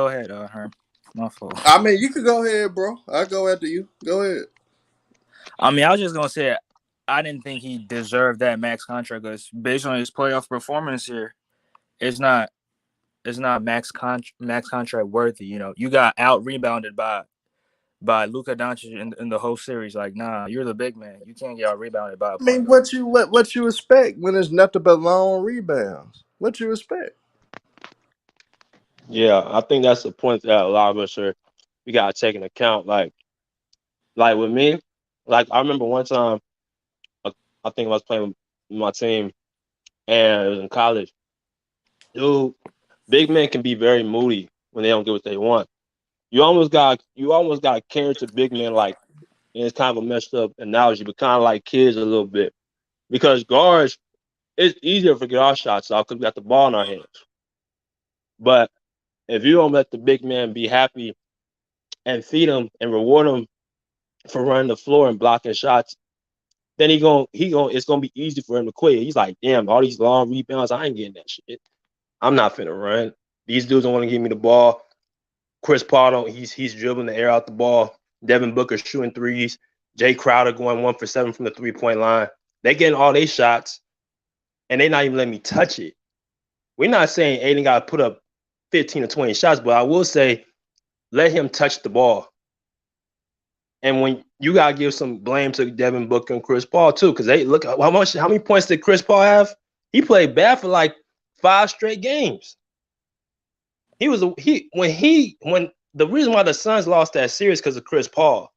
ahead, Herm. My fault. I mean, you could go ahead, bro. I go after you. Go ahead. I mean, I was just gonna say I didn't think he deserved that max contract because based on his playoff performance here, it's not max contract worthy. You know, you got out rebounded by Luka Doncic in the whole series. Like, nah, you're the big man. You can't get out rebounded by a I point mean, guard. what you expect when there's nothing but long rebounds? What you expect? Yeah, I think that's the point that a lot of us we gotta take into account. Like with me, like I remember one time I, I think I was playing with my team and it was in college. Dude, big men can be very moody when they don't get what they want. You almost got to cater to big men like, and it's kind of a messed up analogy, but kind of like kids a little bit because guards it's easier to get our shots off because we got the ball in our hands. But if you don't let the big man be happy and feed him and reward him for running the floor and blocking shots, then it's gonna be easy for him to quit. He's like, damn, all these long rebounds, I ain't getting that shit. I'm not finna run. These dudes don't want to give me the ball. Chris Paul don't. He's dribbling the air out the ball. Devin Booker shooting threes. Jay Crowder going 1 for 7 from the 3-point line. They getting all their shots, and they not even letting me touch it. We're not saying Aiden got to put up 15 or 20 shots, but I will say let him touch the ball. And when you gotta give some blame to Devin Booker and Chris Paul too, because they look how many points did Chris Paul have? He played bad for like 5 straight games. When the reason why the Suns lost that series because of Chris Paul.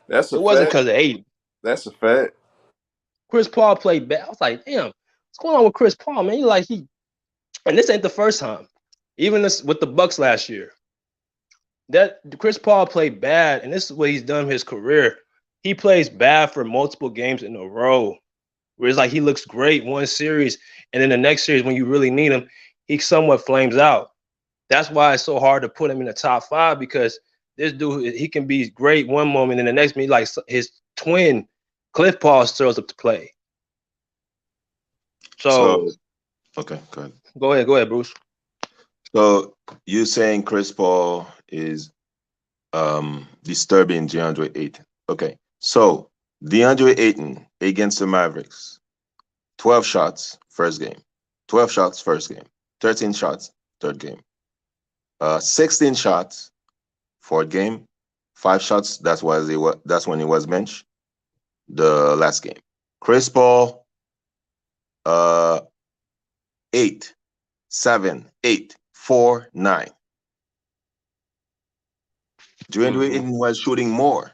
That's a It wasn't fact. because of Aiden. That's a fact. Chris Paul played bad. I was like, damn, what's going on with Chris Paul, man? And this ain't the first time. Even this with the Bucks last year. That Chris Paul played bad, and this is what he's done in his career. He plays bad for multiple games in a row. Where it's like he looks great one series, and then the next series, when you really need him, he somewhat flames out. That's why it's so hard to put him in the top 5, because this dude, he can be great one moment, and the next minute, like his twin, Cliff Paul, shows up to play. So okay, go ahead. Go ahead, Bruce. So you saying Chris Paul is disturbing DeAndre Ayton. Okay. So DeAndre Ayton against the Mavericks, 12 shots first game. 12 shots first game. 13 shots third game. 16 shots fourth game. 5 shots, that's when he was benched the last game. Chris Paul 8, 7, 8, 4, 9. DeAndre Ayton was shooting more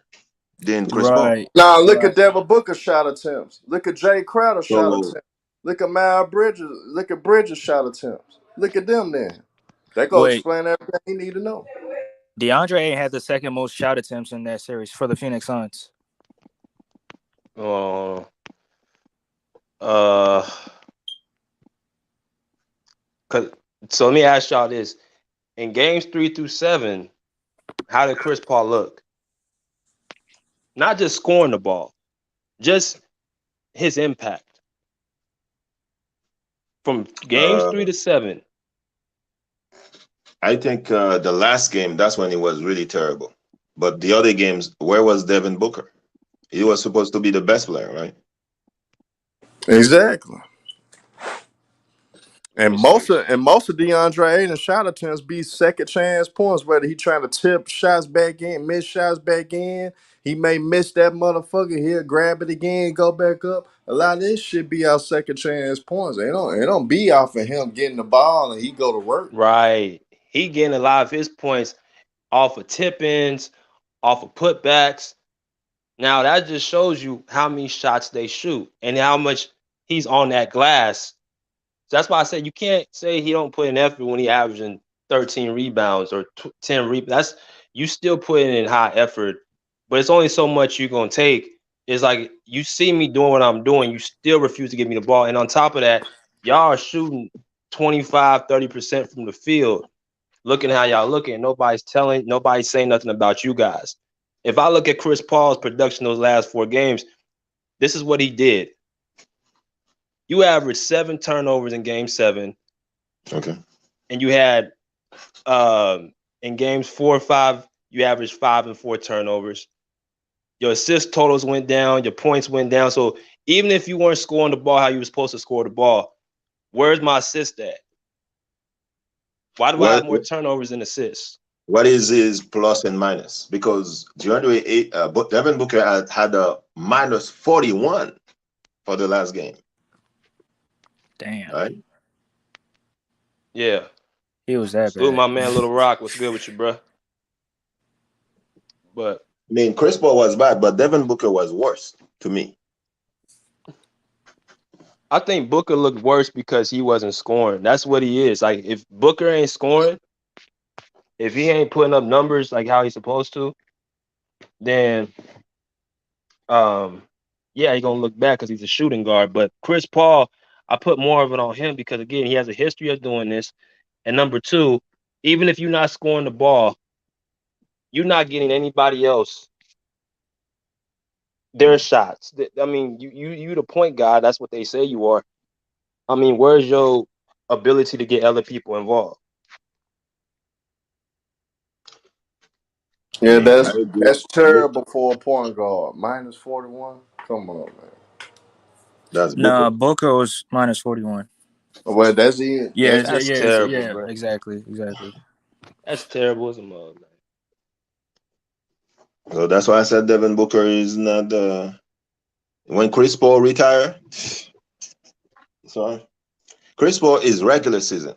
than Chris Paul. Now look at Devin Booker shot attempts. Look at Jay Crowder shot So, attempts. Look at Miles Bridges. Look at Bridges shot attempts. Look at them then. That go Wait, explain everything you need to know. DeAndre Ayton had the second most shot attempts in that series for the Phoenix Suns. So let me ask y'all this: in games 3 through 7, how did Chris Paul look? Not just scoring the ball, just his impact from games 3 to 7. I think the last game, that's when it was really terrible. But the other games, where was Devin Booker? He was supposed to be the best player, right? Exactly. And most of DeAndre Ayton's shot attempts be second chance points, whether he trying to tip shots back in, miss shots back in. He may miss that motherfucker. He'll grab it again, go back up. A lot of this shit be out second chance points. It don't be off of him getting the ball and he go to work. Right. He getting a lot of his points off of tip-ins, off of putbacks. Now that just shows you how many shots they shoot and how much he's on that glass. So that's why I said you can't say he don't put in effort when he averaging 13 rebounds or 10 rebounds. That's you still putting in high effort, but it's only so much you're gonna take. It's like you see me doing what I'm doing, you still refuse to give me the ball. And on top of that, y'all are shooting 25-30% from the field. Looking how y'all looking, nobody's saying nothing about you guys. If I look at Chris Paul's production those last 4 games, this is what he did. You averaged 7 turnovers in game 7. Okay. And you had in games 4 or 5, you averaged 5 and 4 turnovers. Your assist totals went down, your points went down. So even if you weren't scoring the ball how you were supposed to score the ball, where's my assist at? Why do I have more turnovers than assists? What is his plus and minus? Because Devin Booker had a minus 41 for the last game. Damn. Right? Yeah. He was that Salute bad. my man, Little Rock. What's good with you, bro? But I mean, Chris Paul was bad, but Devin Booker was worse to me. I think Booker looked worse because he wasn't scoring. That's what he is. Like, if Booker ain't scoring, if he ain't putting up numbers like how he's supposed to, then yeah, he's gonna look bad because he's a shooting guard. But Chris Paul, I put more of it on him because again, he has a history of doing this. And number 2, even if you're not scoring the ball, you're not getting anybody else their shots. I mean, you the point guard. That's what they say you are. I mean, where's your ability to get other people involved? I Yeah, mean, I that's agree. that's terrible for a point guard. -41. Come on, man. That's Booker. Nah, Booker was -41. Well, that's it. Yeah, That's That's terrible, yeah, bro. exactly. That's terrible as a mug, man. So that's why I said Devin Booker is not. When Chris Paul retire, sorry, Chris Paul is regular season,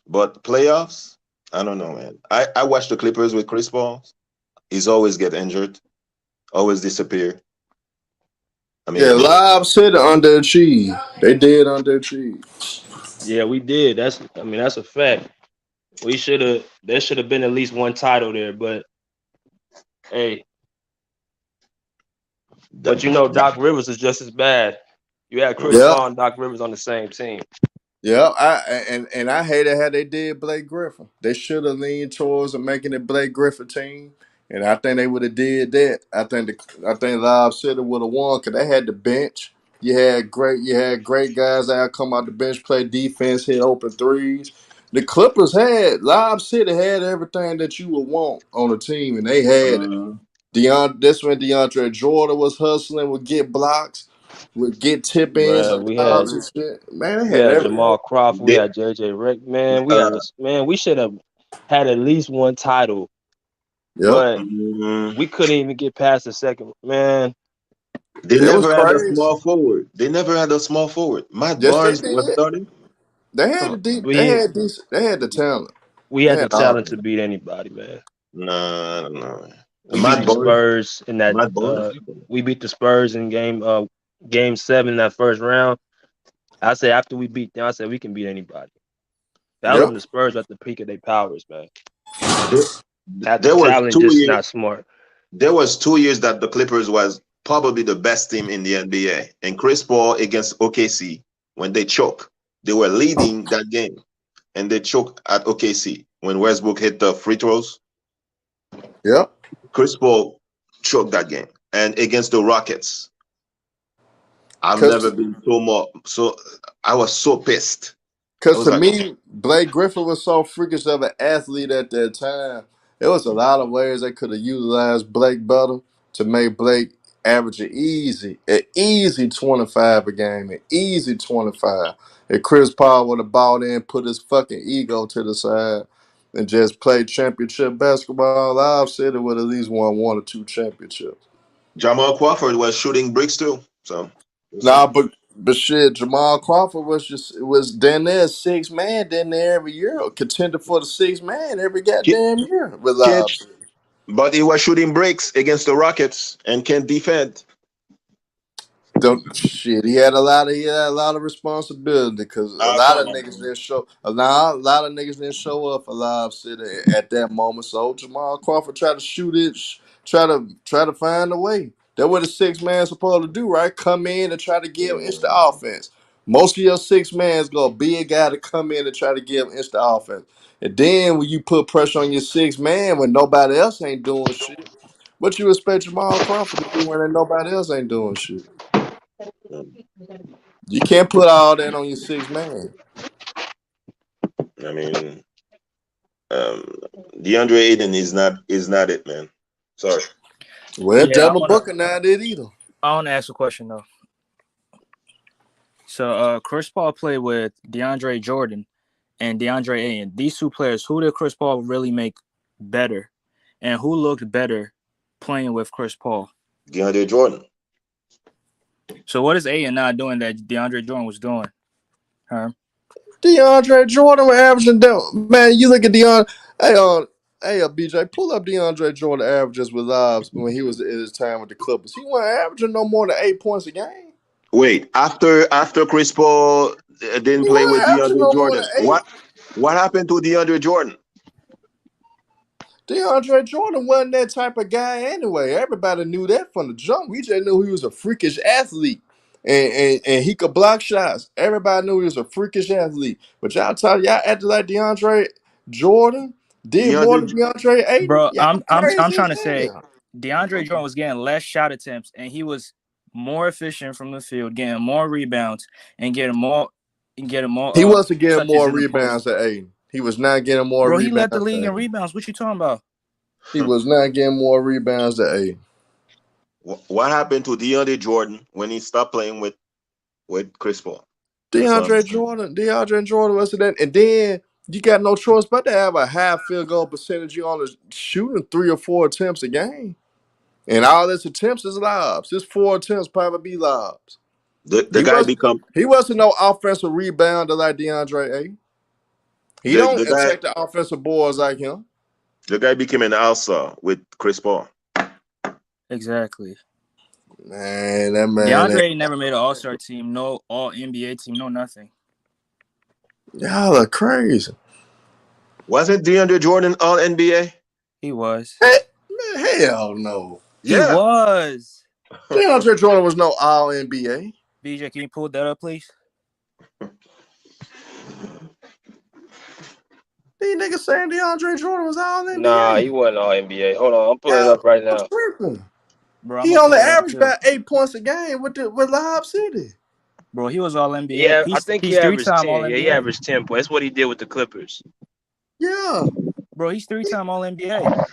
but playoffs, I don't know, man. I watch the Clippers with Chris Paul. He's always get injured, always disappear. I yeah. mean, Live City underachieved. They did underachieve. Yeah, we did. I mean, that's a fact. There should have been at least one title there, but hey, but you know, Doc Rivers is just as bad. You had Chris Yeah, Paul and Doc Rivers on the same team. yeah. And I hated how they did Blake Griffin. They should have leaned towards making it Blake Griffin team. And I think they would have did that. I think Live City would have won because they had the bench. You had great guys out come out the bench, play defense, hit open threes. The Clippers had Live City had everything that you would want on a team, and they had it. uh, This when DeAndre Jordan was hustling, would get blocks, would get tip ins Bro, and fouls and shit. Man, they we had had everything. Jamal Crawford, we they, had JJ Redick. Man, uh, we should have had at least one title, Yep. but mm, we couldn't even get past the second. Man, they It was never had a crazy. small forward. They never had a small forward. Matt Yes, they Barnes was did. starting. They had come the on, deep. They had decent. They had the talent. we They had the had all talent that. to beat anybody, man. Nah, I don't know. We beat Matt the Barnes. Spurs in that. Matt Barnes. We beat the Spurs in game 7 in that first round. I said after we beat them, I said we can beat anybody. That was when Yep. the Spurs were at the peak of their powers, man. There, Had the there was talent, two just years. not smart. There was 2 years that the Clippers was probably the best team in the NBA, and Chris Paul against OKC when they choke, they were leading that game, and they choke at OKC when Westbrook hit the free throws. Yep. Chris Paul choked that game, and against the Rockets, I've never Cause been so more. So I was so pissed. I Because was to like, me, Blake Griffin was so freakish of an athlete at that time. There was a lot of ways they could have utilized Blake better to make Blake average an easy 25 a game, an easy 25. If Chris Paul would have bought in, put his fucking ego to the side, and just played championship basketball, I've said it would at least won one or two championships. Jamal Crawford was shooting bricks too. So we'll see. Nah, but shit, Jamal Crawford was down there six man down there every year, contender for the six man every Ki- goddamn year with Can't, live. but he was shooting bricks against the Rockets and can't defend. Don't shit. He had a lot of responsibility because a Ah, lot come of on, niggas man. didn't show a lot of niggas didn't show up for Live City at that moment. So Jamal Crawford tried to shoot it, try to find a way. That's what a six man supposed to do, right? Come in and try to give instant offense. Most of your six man's gonna be a guy to come in and try to give instant offense. And then when you put pressure on your six man when nobody else ain't doing shit, what you expect Jamal Crawford to do when nobody else ain't doing shit? You can't put all that on your six man. I mean, um, DeAndre Ayton is not it, man. Sorry. Well, Yeah, Devin Booker not it either. I want to ask a question though. So, Chris Paul played with DeAndre Jordan and DeAndre Ayton. These two players, who did Chris Paul really make better, and who looked better playing with Chris Paul? DeAndre Jordan. So, what is Ayton not doing that DeAndre Jordan was doing? Huh? DeAndre Jordan was averaging down. Man, you look at DeAndre. BJ, pull up DeAndre Jordan averages with lives when he was at his time with the Clippers. He wasn't averaging no more than 8 points a game. Wait, after Chris Paul didn't He play with wasn't averaging DeAndre no more than Jordan, 8. what happened to DeAndre Jordan? DeAndre Jordan wasn't that type of guy anyway. Everybody knew that from the jump. We just knew he was a freakish athlete. And he could block shots. Everybody knew he was a freakish athlete. But y'all acted like DeAndre Jordan did more DeAndre than DeAndre Ayton. Bro, Y'all I'm crazy trying as to say hell. DeAndre Jordan was getting less shot attempts, and he was more efficient from the field, getting more rebounds, and getting more He wasn't getting touches more in the post. rebounds than Aiden. He was not getting more Bro, he rebounds led the league than in Aiden. rebounds. What you talking about? He was not getting more rebounds than Aiden. What happened to DeAndre Jordan when he stopped playing with Chris Paul? DeAndre Jordan wasn't that. And then you got no choice but to have a high field goal percentage. You only shooting 3 or 4 attempts a game. And all his attempts is lobs. His 4 attempts probably be lobs. The guy become He wasn't no offensive rebounder like DeAndre A. He don't the guy attack the offensive boards like him. the guy became an all-star with Chris Paul. Exactly. Man, that man. DeAndre never made an All-Star team, no All-NBA team, no nothing. Y'all are crazy. Wasn't DeAndre Jordan all NBA? He was. Man, hell no. He was. DeAndre Jordan was no all NBA. BJ, can you pull that up, please? These niggas saying DeAndre Jordan was all NBA. Nah, he wasn't all NBA. Hold on, I'm pulling it up right now. Bro, He only averaged about 8 points a game with Lob City. Bro, he was all NBA. Yeah, I think he's he averaged 3-time 10. All NBA. Yeah, he averaged 10 points. That's what he did with the Clippers. Yeah. Bro, he's 3-time All NBA.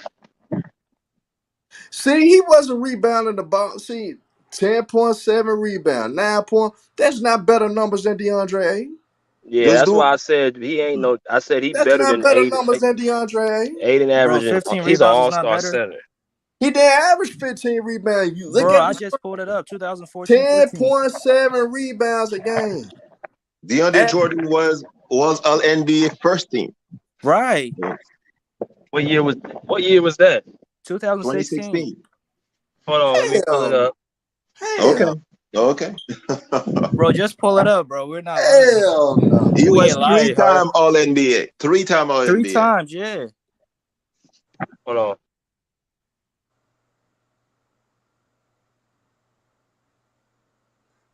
See, he wasn't rebounding the ball. See, 10.7 rebound, 9 points. That's not better numbers than DeAndre Ayton. Yeah, that's why I said he ain't no. I said he That's better not than better Aiden. numbers than DeAndre Ayton. Aiden averaging. 15 He's an rebounds is not all-star better. center. He didn't average 15 rebounds. You look Bro, at I just pulled it up. 2014-15. 10.7 rebounds a game. DeAndre Jordan was all NBA first team. Right. What year was that? 2016. Hold on, let me pull it up. Okay. Bro, just pull it up, bro. We're not. Hell no. He was 3-time All NBA. 3-time All NBA. 3 times, yeah. Hold on.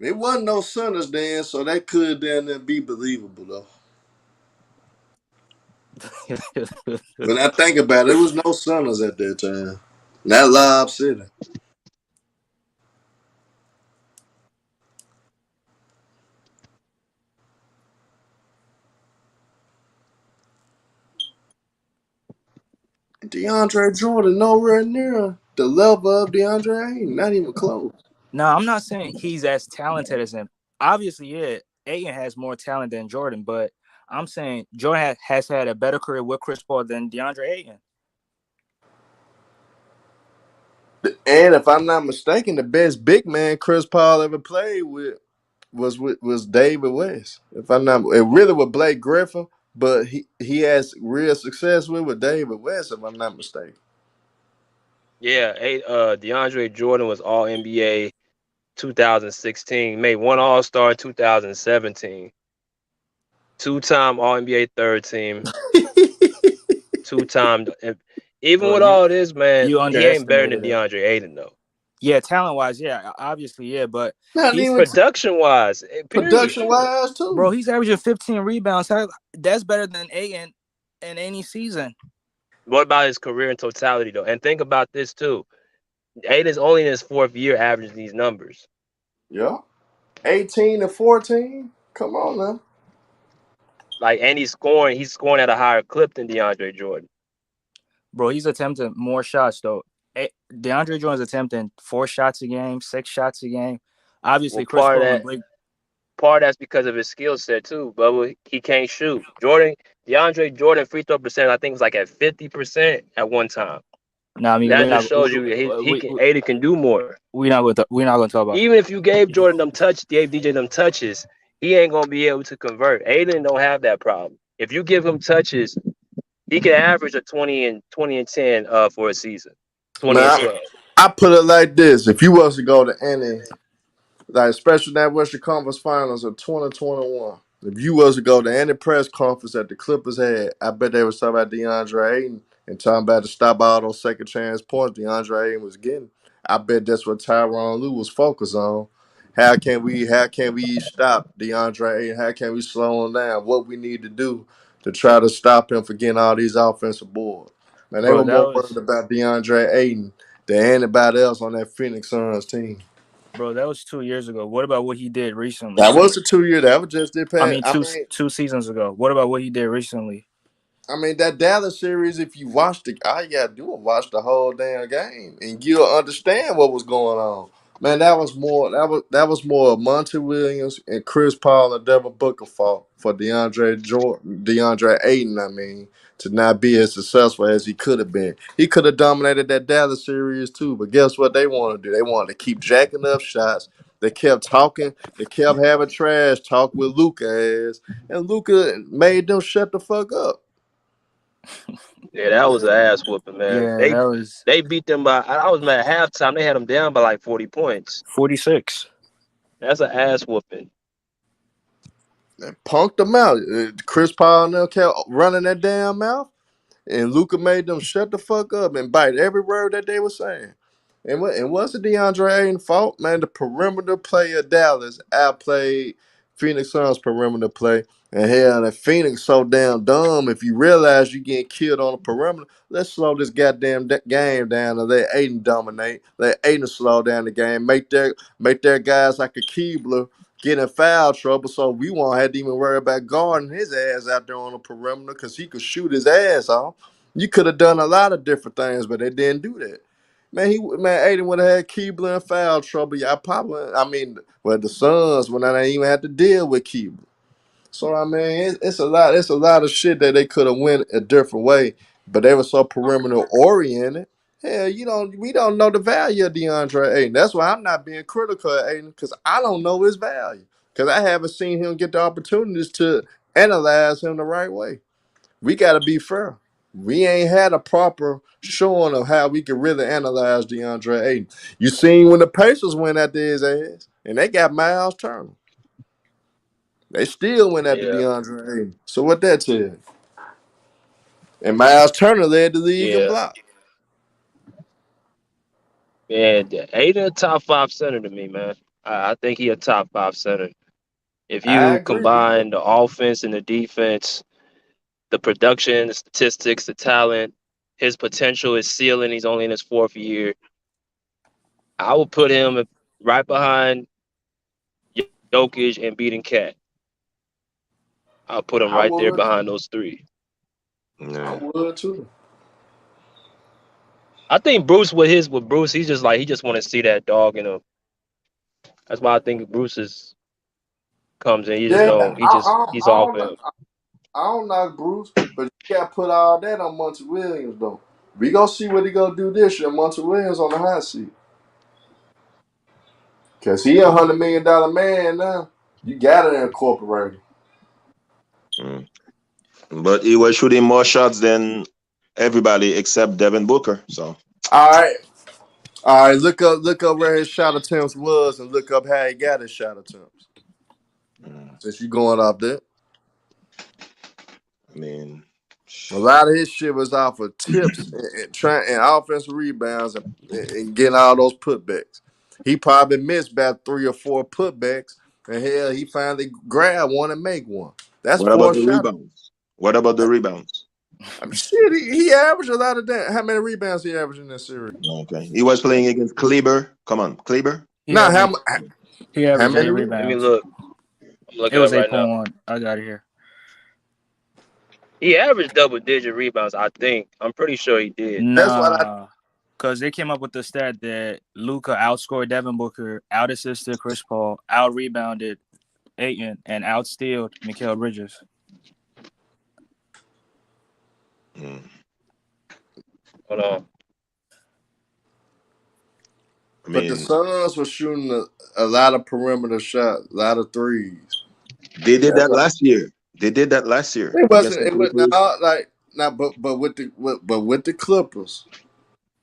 It wasn't no Sunners then, so that could then be believable though. When I think about it, there was no Sunners at that time. Not Lob City. DeAndre Jordan nowhere near the level of DeAndre Ayton. Not even close. No, I'm not saying he's as talented as him. Obviously, yeah, Ayton has more talent than Jordan, but I'm saying Jordan has had a better career with Chris Paul than DeAndre Ayton. And if I'm not mistaken, the best big man Chris Paul ever played with was David West. If I'm not, it really was Blake Griffin, but he has real success with David West. If I'm not mistaken. Yeah, DeAndre Jordan was all NBA 2016. Made one All-Star 2017. 2-time All NBA third team. 2-time. Even with all this, man, he ain't better than DeAndre Ayton though. Yeah, talent-wise, yeah, obviously, yeah, but he's production-wise. Production-wise too, bro. He's averaging 15 rebounds. That's better than Ayton in any season. What about his career in totality though? And think about this too. Ayton's only in his 4th year averaging these numbers. Yeah, 18 and 14. Come on now. And he's scoring at a higher clip than DeAndre Jordan. Bro, he's attempting more shots though. DeAndre Jordan's attempting 4 shots a game, 6 shots a game. Obviously, Chris Paul and Blake. Part of that's because of his skill set too, Bubba. He can't shoot. DeAndre Jordan free throw percent, I think, was like at 50% at one time. No, I mean that just shows you Ayton can do more. We're not going to talk about. Even if you gave Jordan gave DJ them touches, he ain't gonna be able to convert. Ayton don't have that problem. If you give him touches, he can average a 20 and 10 for a season. 20 and 12. I put it like this: if you was to go to any, especially that Western Conference Finals of 2021, if you was to go to any press conference that the Clippers had, I bet they was talking about DeAndre Ayton and talking about to stop all those second chance points DeAndre Ayton was getting. I bet that's what Tyronn Lue was focused on. How can we stop DeAndre Ayton? How can we slow him down? What we need to do to try to stop him from getting all these offensive boards. Man, they were more worried about DeAndre Ayton than anybody else on that Phoenix Suns team. Bro, that was 2 years ago. What about what he did recently? That was the 2 year. That was just their I past. mean, two seasons ago. What about what he did recently? I mean, that Dallas series, if you watched it, all you gotta do is watch the whole damn game, and you'll understand what was going on. Man, that was more Monty Williams and Chris Paul and Devin Booker fault for DeAndre Ayton. I mean, to not be as successful as he could have been. He could have dominated that Dallas series too, but guess what they want to do? They wanted to keep jacking up shots. They kept talking. They kept having trash talk with Luka ass, and Luka made them shut the fuck up. Yeah, that was an ass whooping, man. Yeah, They that was they beat them by. I was mad at halftime. They had them down by like 40 points. 46. That's an ass whooping. They punked them out. Chris Paul and them kept running that damn mouth, and Luca made them shut the fuck up and bite every word that they were saying. And what's the DeAndre Ayton fault? Man, the perimeter play of Dallas outplayed Phoenix Suns perimeter play. And hell, the Phoenix so damn dumb. If you realize you getting killed on the perimeter, let's slow this goddamn game down and let Ayton dominate. Let Ayton slow down the game. Make their guys like a Keebler get in foul trouble, so we won't have to even worry about guarding his ass out there on the perimeter because he could shoot his ass off. You could have done a lot of different things, but they didn't do that. Man, Aiden would have had Keebler in foul trouble. Yeah, well, the Suns when I didn't even have to deal with Keebler. So I mean, it's a lot of shit that they could have went a different way, but they were so perimeter oriented. Hell, we don't know the value of DeAndre Ayton. That's why I'm not being critical of Ayton because I don't know his value because I haven't seen him get the opportunities to analyze him the right way. We got to be fair. We ain't had a proper showing of how we can really analyze DeAndre Ayton. You seen when the Pacers went after his ass, and they got Miles Turner. They still went after Yeah, DeAndre Ayton. So what that tell you? And Miles Turner led the league in yeah. block. Man, Aiden a top five center to me, man. I think he a top five center. If I you agree. combine the offense and the defense, the production, the statistics, the talent, his potential, his ceiling, he's only in his fourth year. I would put him right behind Jokic and beating Cat. I'll put him I right there would. behind those three. I Yeah. would too. I think Bruce with Bruce, he just want to see that dog in him. That's why I think Bruce is comes in. He just Yeah, don't. He's off him. I don't knock Bruce, but you got to put all that on Monty Williams though. We gonna see what he gonna do this year. Monty Williams on the hot seat. Cause he $100 million man now. You got to incorporate him. Mm. But he was shooting more shots than everybody except Devin Booker. So All right. All right, look up where his shot attempts was and look up how he got his shot attempts. mm, Since you going off that. I mean, A lot of his shit was off of tips and offensive rebounds and getting all those putbacks. He probably missed about 3 or 4 putbacks, and hell, he finally grabbed one and make one. That's what about 4 the shots. rebounds? What about the rebounds? I mean, shit, he averaged a lot of that. How many rebounds he averaged in this series? Okay, he was playing against Kleber. Come on, Kleber. He Nah, averaged he how averaged many 8 rebounds? Let me rebounds. look. I'm It looking up was right now. 8.1. I got it here. He averaged double digit rebounds. I think. I'm pretty sure he did. That's what I. Nah, because they came up with the stat that Luca outscored Devin Booker, out assisted Chris Paul, out rebounded Ayton, and outstealed Mikal Bridges. Mm. Hold on. I But the mean, Suns were shooting a lot of perimeter shots, a lot of threes. they did That's that what last year. They did that last year it against wasn't. the It was Clippers. not like not. But with the Clippers.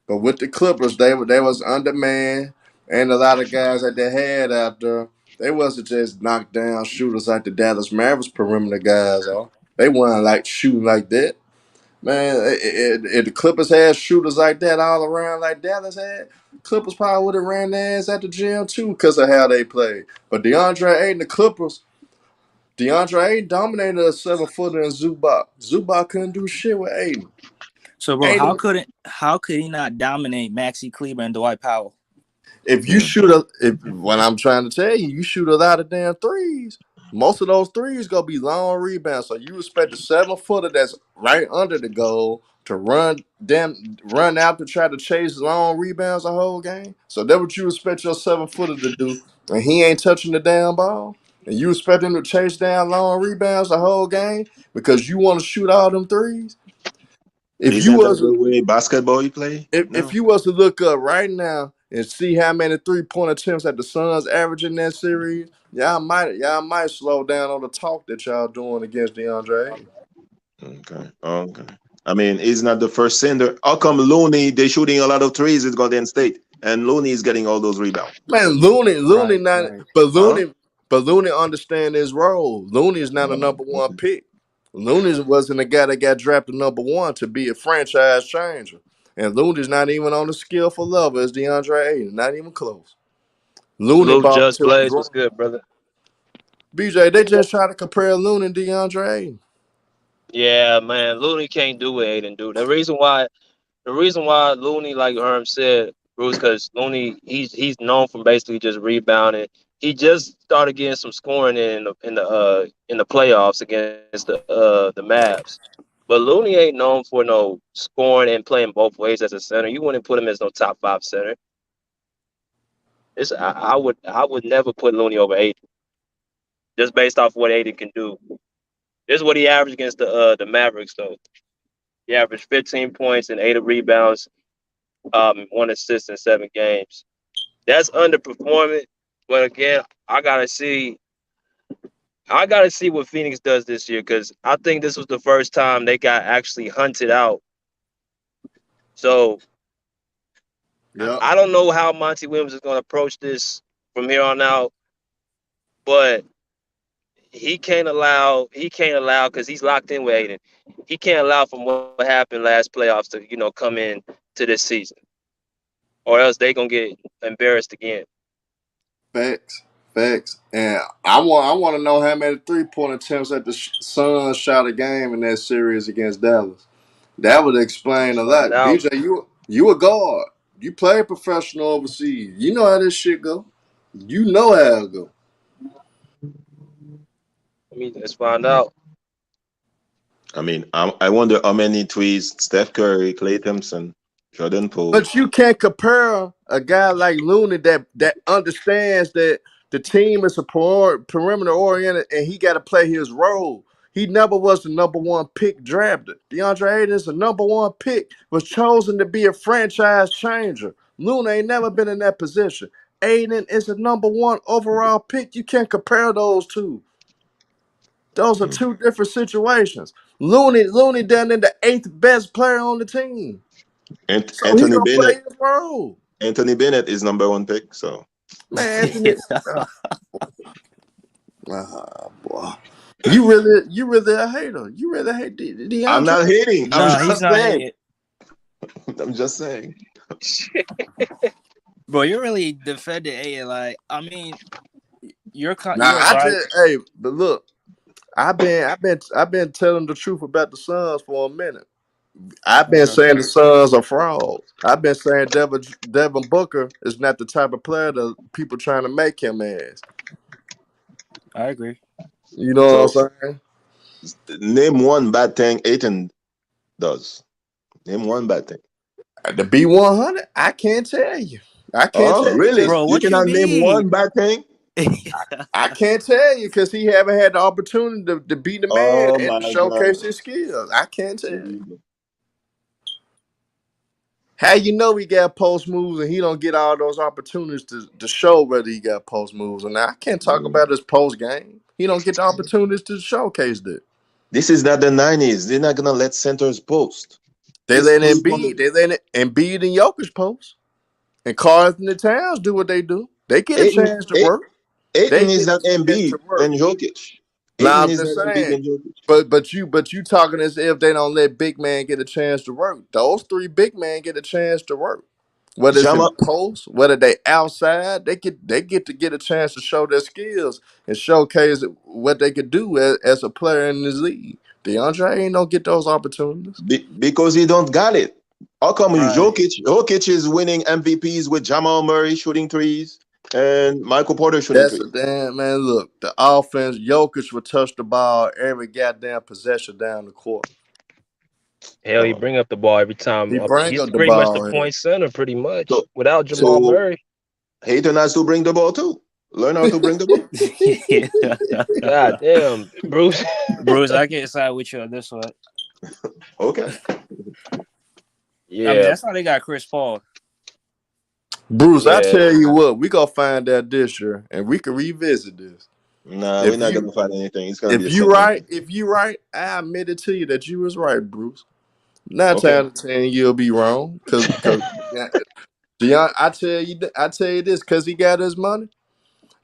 But with the Clippers, they was undermanned, and a lot of guys that they had out there, they wasn't just knockdown shooters like the Dallas Mavericks perimeter guys are. They weren't like shooting like that. Man, if the Clippers had shooters like that all around like Dallas had, Clippers probably would have ran their ass at the gym too because of how they played. But DeAndre Ayton dominated a 7-footer in Zubac. Zubac couldn't do shit with Ayton. So, bro, Ain't how could he not dominate Maxi Kleber and Dwight Powell? if you shoot what I'm trying to tell you, you shoot a lot of damn threes. Most of those threes gonna be long rebounds. So you expect a 7-footer that's right under the goal to run out to try to chase long rebounds the whole game. So that's what you expect your 7-footer to do, and he ain't touching the damn ball. And you expect him to chase down long rebounds the whole game because you want to shoot all them threes. If you Isn't that was the way basketball you play if now? you was to look up right now and see how many 3-point attempts that the Suns average in that series, y'all might slow down on the talk that y'all doing against DeAndre Ayton. Okay. I mean, he's not the first sender. How come Looney, they shooting a lot of threes at Golden State, and Looney is getting all those rebounds? Man, Looney Right, not, right. Huh? but Looney understand his role. Looney is not a number one Okay. pick. Looney wasn't a guy that got drafted number one to be a franchise changer. And Looney's not even on the skillful level as DeAndre Ayton, not even close. Looney Salute ball Just until he Blaze. What's grown. good, brother? BJ, they just try to compare Looney and DeAndre Ayton. Yeah, man. Looney can't do what Aiden do. The reason why Looney, like Herm said, Bruce, because Looney he's known for basically just rebounding. He just started getting some scoring in the playoffs against the Mavs. But Looney ain't known for no scoring and playing both ways as a center. You wouldn't put him as no top five center. I would never put Looney over Aiden just based off what Aiden can do. This is what he averaged against the Mavericks though. He averaged 15 points and 8 rebounds, 1 assist in 7 games. That's underperforming. But again, I gotta see. I gotta see what Phoenix does this year because I think this was the first time they got actually hunted out. So Yep. I don't know how Monty Williams is going to approach this from here on out, but he can't allow because he's locked in with Aiden. He can't allow from what happened last playoffs to come in to this season, or else they gonna get embarrassed again. Facts. Facts. And I want to know how many 3-point attempts that the Suns shot a game in that series against Dallas. That would explain Let's a find lot. out. BJ, you a guard. You play professional overseas. You know how this shit go. You know how it go. Let's find out. I mean, I wonder how many threes Steph Curry, Klay Thompson, Jordan Poole. But you can't compare a guy like Looney that understands that the team is a perimeter oriented and he got to play his role. He never was the number one pick drafted. DeAndre Ayton is the number one pick, was chosen to be a franchise changer. Looney ain't never been in that position. Ayton is the number one overall pick. You can't compare those two. Those are Hmm. two different situations. Looney done in the eighth best player on the team. So he Anthony gonna play Bennett. his role. Anthony Bennett is number one pick. So Man, Anthony. Boy. You really a hater. You really hate I'm not DeAndre. hating. I'm No, he's just not saying. hating. I'm just saying. Bro, you're really defending A. Like, I mean, you're Nah, a guy. but look, I've been telling the truth about the Suns for a minute. I've been Okay, saying the Suns are frauds. I've been saying Devin Booker is not the type of player that people trying to make him as. I agree. You know So what I'm saying? name one bad thing Aiton does. Name one bad thing. The B100, I can't tell you. I can't Oh, tell you really? because Bro, You what you cannot name mean? one bad thing? I can't tell you because he haven't had the opportunity to be the man Oh and my to showcase God. his skills. I can't tell Here you. we go. How you know he got post moves and he don't get all those opportunities to show whether he got post moves or not? I can't talk about his post game. He don't get the opportunities to showcase that. This is not the 90s. They're not gonna let centers post. They It's let 3 point. Embiid, Embiid and Jokic post. And Carlton and Towns do what they do. They get a Aiton, chance to work. They Aiton is get a not chance Embiid to work. and Jokic. Now Aiton I'm is just not Embiid saying, and Jokic. but you talking as if they don't let big man get a chance to work. Those three big men get a chance to work. Whether it's in Jama, the post, whether they outside, they get to get a chance to show their skills and showcase what they could do as a player in this league. DeAndre Ayton don't get those opportunities. Because he don't got it. How come Right. Jokic is winning MVPs with Jamal Murray shooting threes and Michael Porter shooting That's a threes? damn man. Look, the offense, Jokic would touch the ball every goddamn possession down the court. Hell, he bring up the ball every time. He bring He's up the pretty much the ball here. point center, pretty much. So, Without Jamal so Murray. Hayton has to bring the ball too. Learn how to bring the ball. God damn, Bruce. Bruce, I can side with you on this one. Okay. Yeah. I mean, that's how they got Chris Paul. Bruce, I Yeah. tell you what, we gonna find that this year, and we can revisit this. Nah, If we're not you gonna find anything. It's gonna be if the you same. right, I admit it to you that you was right, Bruce. 9 Okay. times out of 10, you'll be wrong, cause Deion, I tell you this, cause he got his money.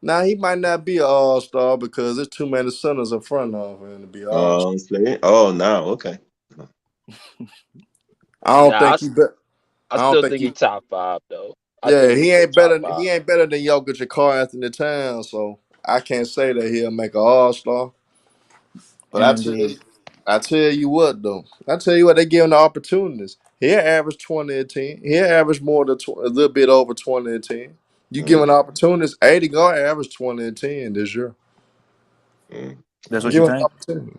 Now he might not be an all-star because there's too many centers in front of him to be an all-star. Now, okay. I don't Nah, think he bet. I I don't still think think he. he's top 5 though. I Yeah, think he he's still ain't top better. 5. He ain't better than Jokic or Carl Anthony Towns. So I can't say that he'll make an all-star. But Indeed. I tell you what though. I tell you what, they give him the opportunities. He'll average 20 and 10. He'll average more than a little bit over 20 and 10. You give him opportunities, 80 gonna average 20 and 10 this year. That's what Give you him think? opportunities.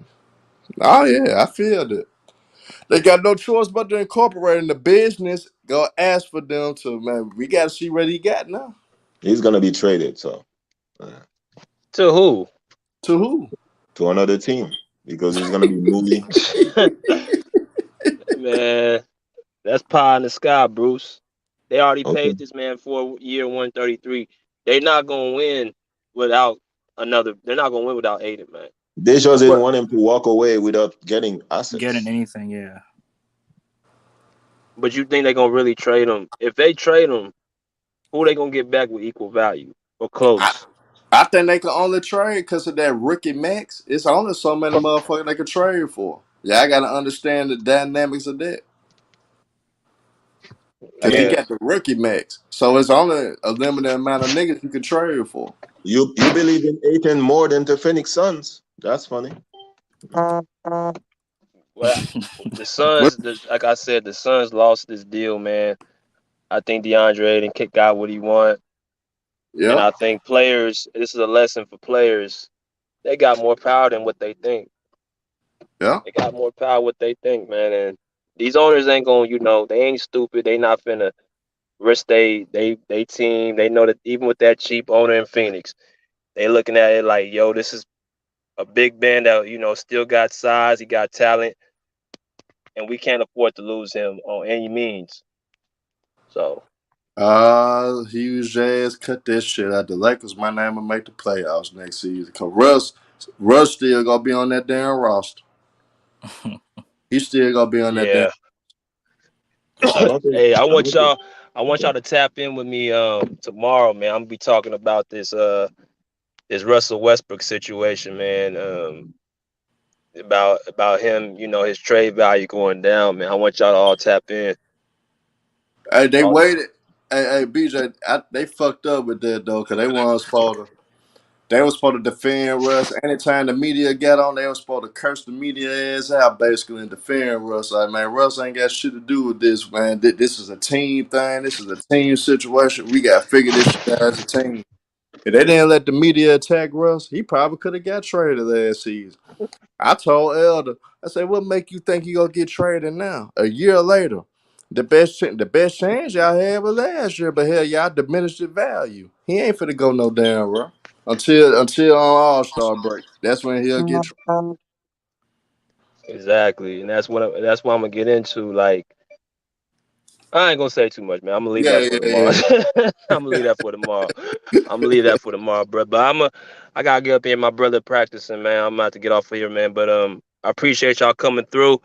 Oh yeah, I feel that. They got no choice but to incorporate in the business. Go ask for them to, man. We got to see what he got now. He's gonna be traded, so To who? To who? to another team because he's gonna be movie. Man, that's pie in the sky, Bruce. They already Okay. paid this man for year 133. They're not gonna win without another. They're not gonna win without Aiden, man. They just didn't But want him to walk away without getting Getting assets. anything, yeah. But you think they're gonna really trade him? If they trade him, who they gonna get back with equal value or I, close? I think they can only trade because of that rookie max. It's only so many motherfuckers they can trade for. Yeah, I got to understand the dynamics of that. Because he Yeah, got the rookie max. So it's only a limited amount of niggas you can trade for. You believe in Aiton more than the Phoenix Suns? That's funny. well, the Suns, like I said, the Suns lost this deal, man. I think DeAndre Ayton got what he want, and Yeah, I think players. This is a lesson for players. They got more power than what they think. yeah. They got more power what they think, man. And these owners ain't going, they ain't stupid. They not finna risk they team. They know that even with that cheap owner in Phoenix, they looking at it like, yo, this is a big man that still got size. He got talent, and we can't afford to lose him on any means. So Huge Jazz cut that shit out. The Lakers might not even make the playoffs next season. Cause Russ still gonna be on that damn roster. He still gonna be on that damn. yeah, I don't think. hey, I I want don't think. y'all. I want y'all to tap in with me tomorrow, man. I'm gonna be talking about this Russell Westbrook situation, man. About him, his trade value going down, man. I want y'all to all tap in. Hey, they All, waited. Hey, BJ, they fucked up with that though, cause they was supposed to defend Russ. Anytime the media got on, they was supposed to curse the media ass out, basically, and defend Russ. Like, man, Russ ain't got shit to do with this, man. This is a team thing. This is a team situation. We got to figure this shit out as a team. If they didn't let the media attack Russ, he probably could have got traded last season. I told Elder, I said, what make you think he gonna get traded now? A year later. The best chance y'all had was last year, but hell, y'all diminished the value. He ain't finna go no damn bro. Until on All-Star break. That's when he'll get exactly, and that's what I'm gonna get into. Like, I ain't gonna say too much, man. I'm gonna leave that Yeah, for tomorrow. yeah, I'm gonna leave that for tomorrow. I'm gonna leave that for tomorrow, bro. But I gotta get up here. My brother practicing, man. I'm about to get off of here, man. But I appreciate y'all coming through.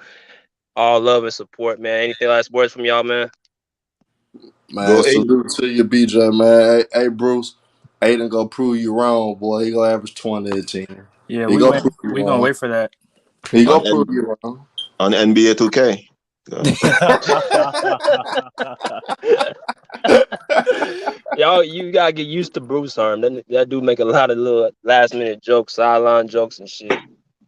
All love and support, man. Anything last words from y'all, man? Man, Go Aiden. salute to you, BJ, man. Hey, Bruce. Aiden gonna prove you wrong, boy. He gonna average 20 at 10. Yeah, He we gonna went. prove you We gonna wrong. wait for that. He on gonna prove you wrong. on NBA 2K. Y'all, you gotta get used to Bruce Harm. That dude make a lot of little last minute jokes, sideline jokes and shit.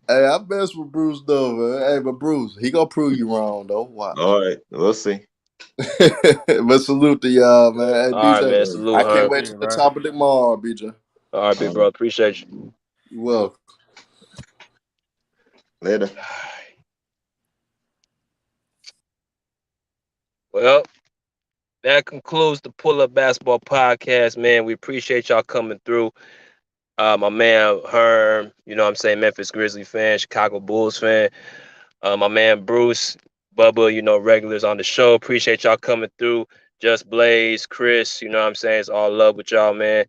Hey, I mess with Bruce though, man. Hey, but Bruce, he gonna prove you wrong though. Watch. All right, we'll see. But salute to y'all, man. Hey, All right, BJ, man. All right. Salute, I can't Herm. wait See till you, the bro. top of the tomorrow, BJ. All right, big bro. Appreciate you. You welcome. Later. Well, that concludes the Pull Up Basketball Podcast, man. We appreciate y'all coming through. My man Herm, you know what I'm saying, Memphis Grizzly fan, Chicago Bulls fan. My man Bruce, Bubba, you know, regulars on the show. Appreciate y'all coming through. Just Blaze, Chris, you know what I'm saying? It's all love with y'all, man.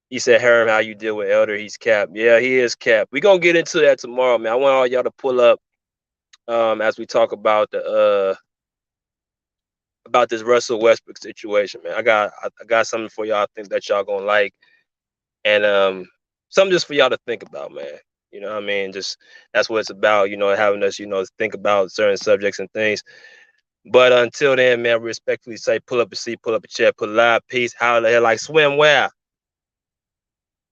He said, Herm, how you deal with Elder? He's capped. Yeah, he is capped. We're gonna get into that tomorrow, man. I want all y'all to pull up as we talk about the about this Russell Westbrook situation, man. I got something for y'all I think that y'all gonna like. And something just for y'all to think about, man. You know what I mean? Just that's what it's about, you know, having us, you know, think about certain subjects and things. But until then, man, we respectfully say pull up a seat, pull up a chair, pull a live piece, how the hell like swimwear.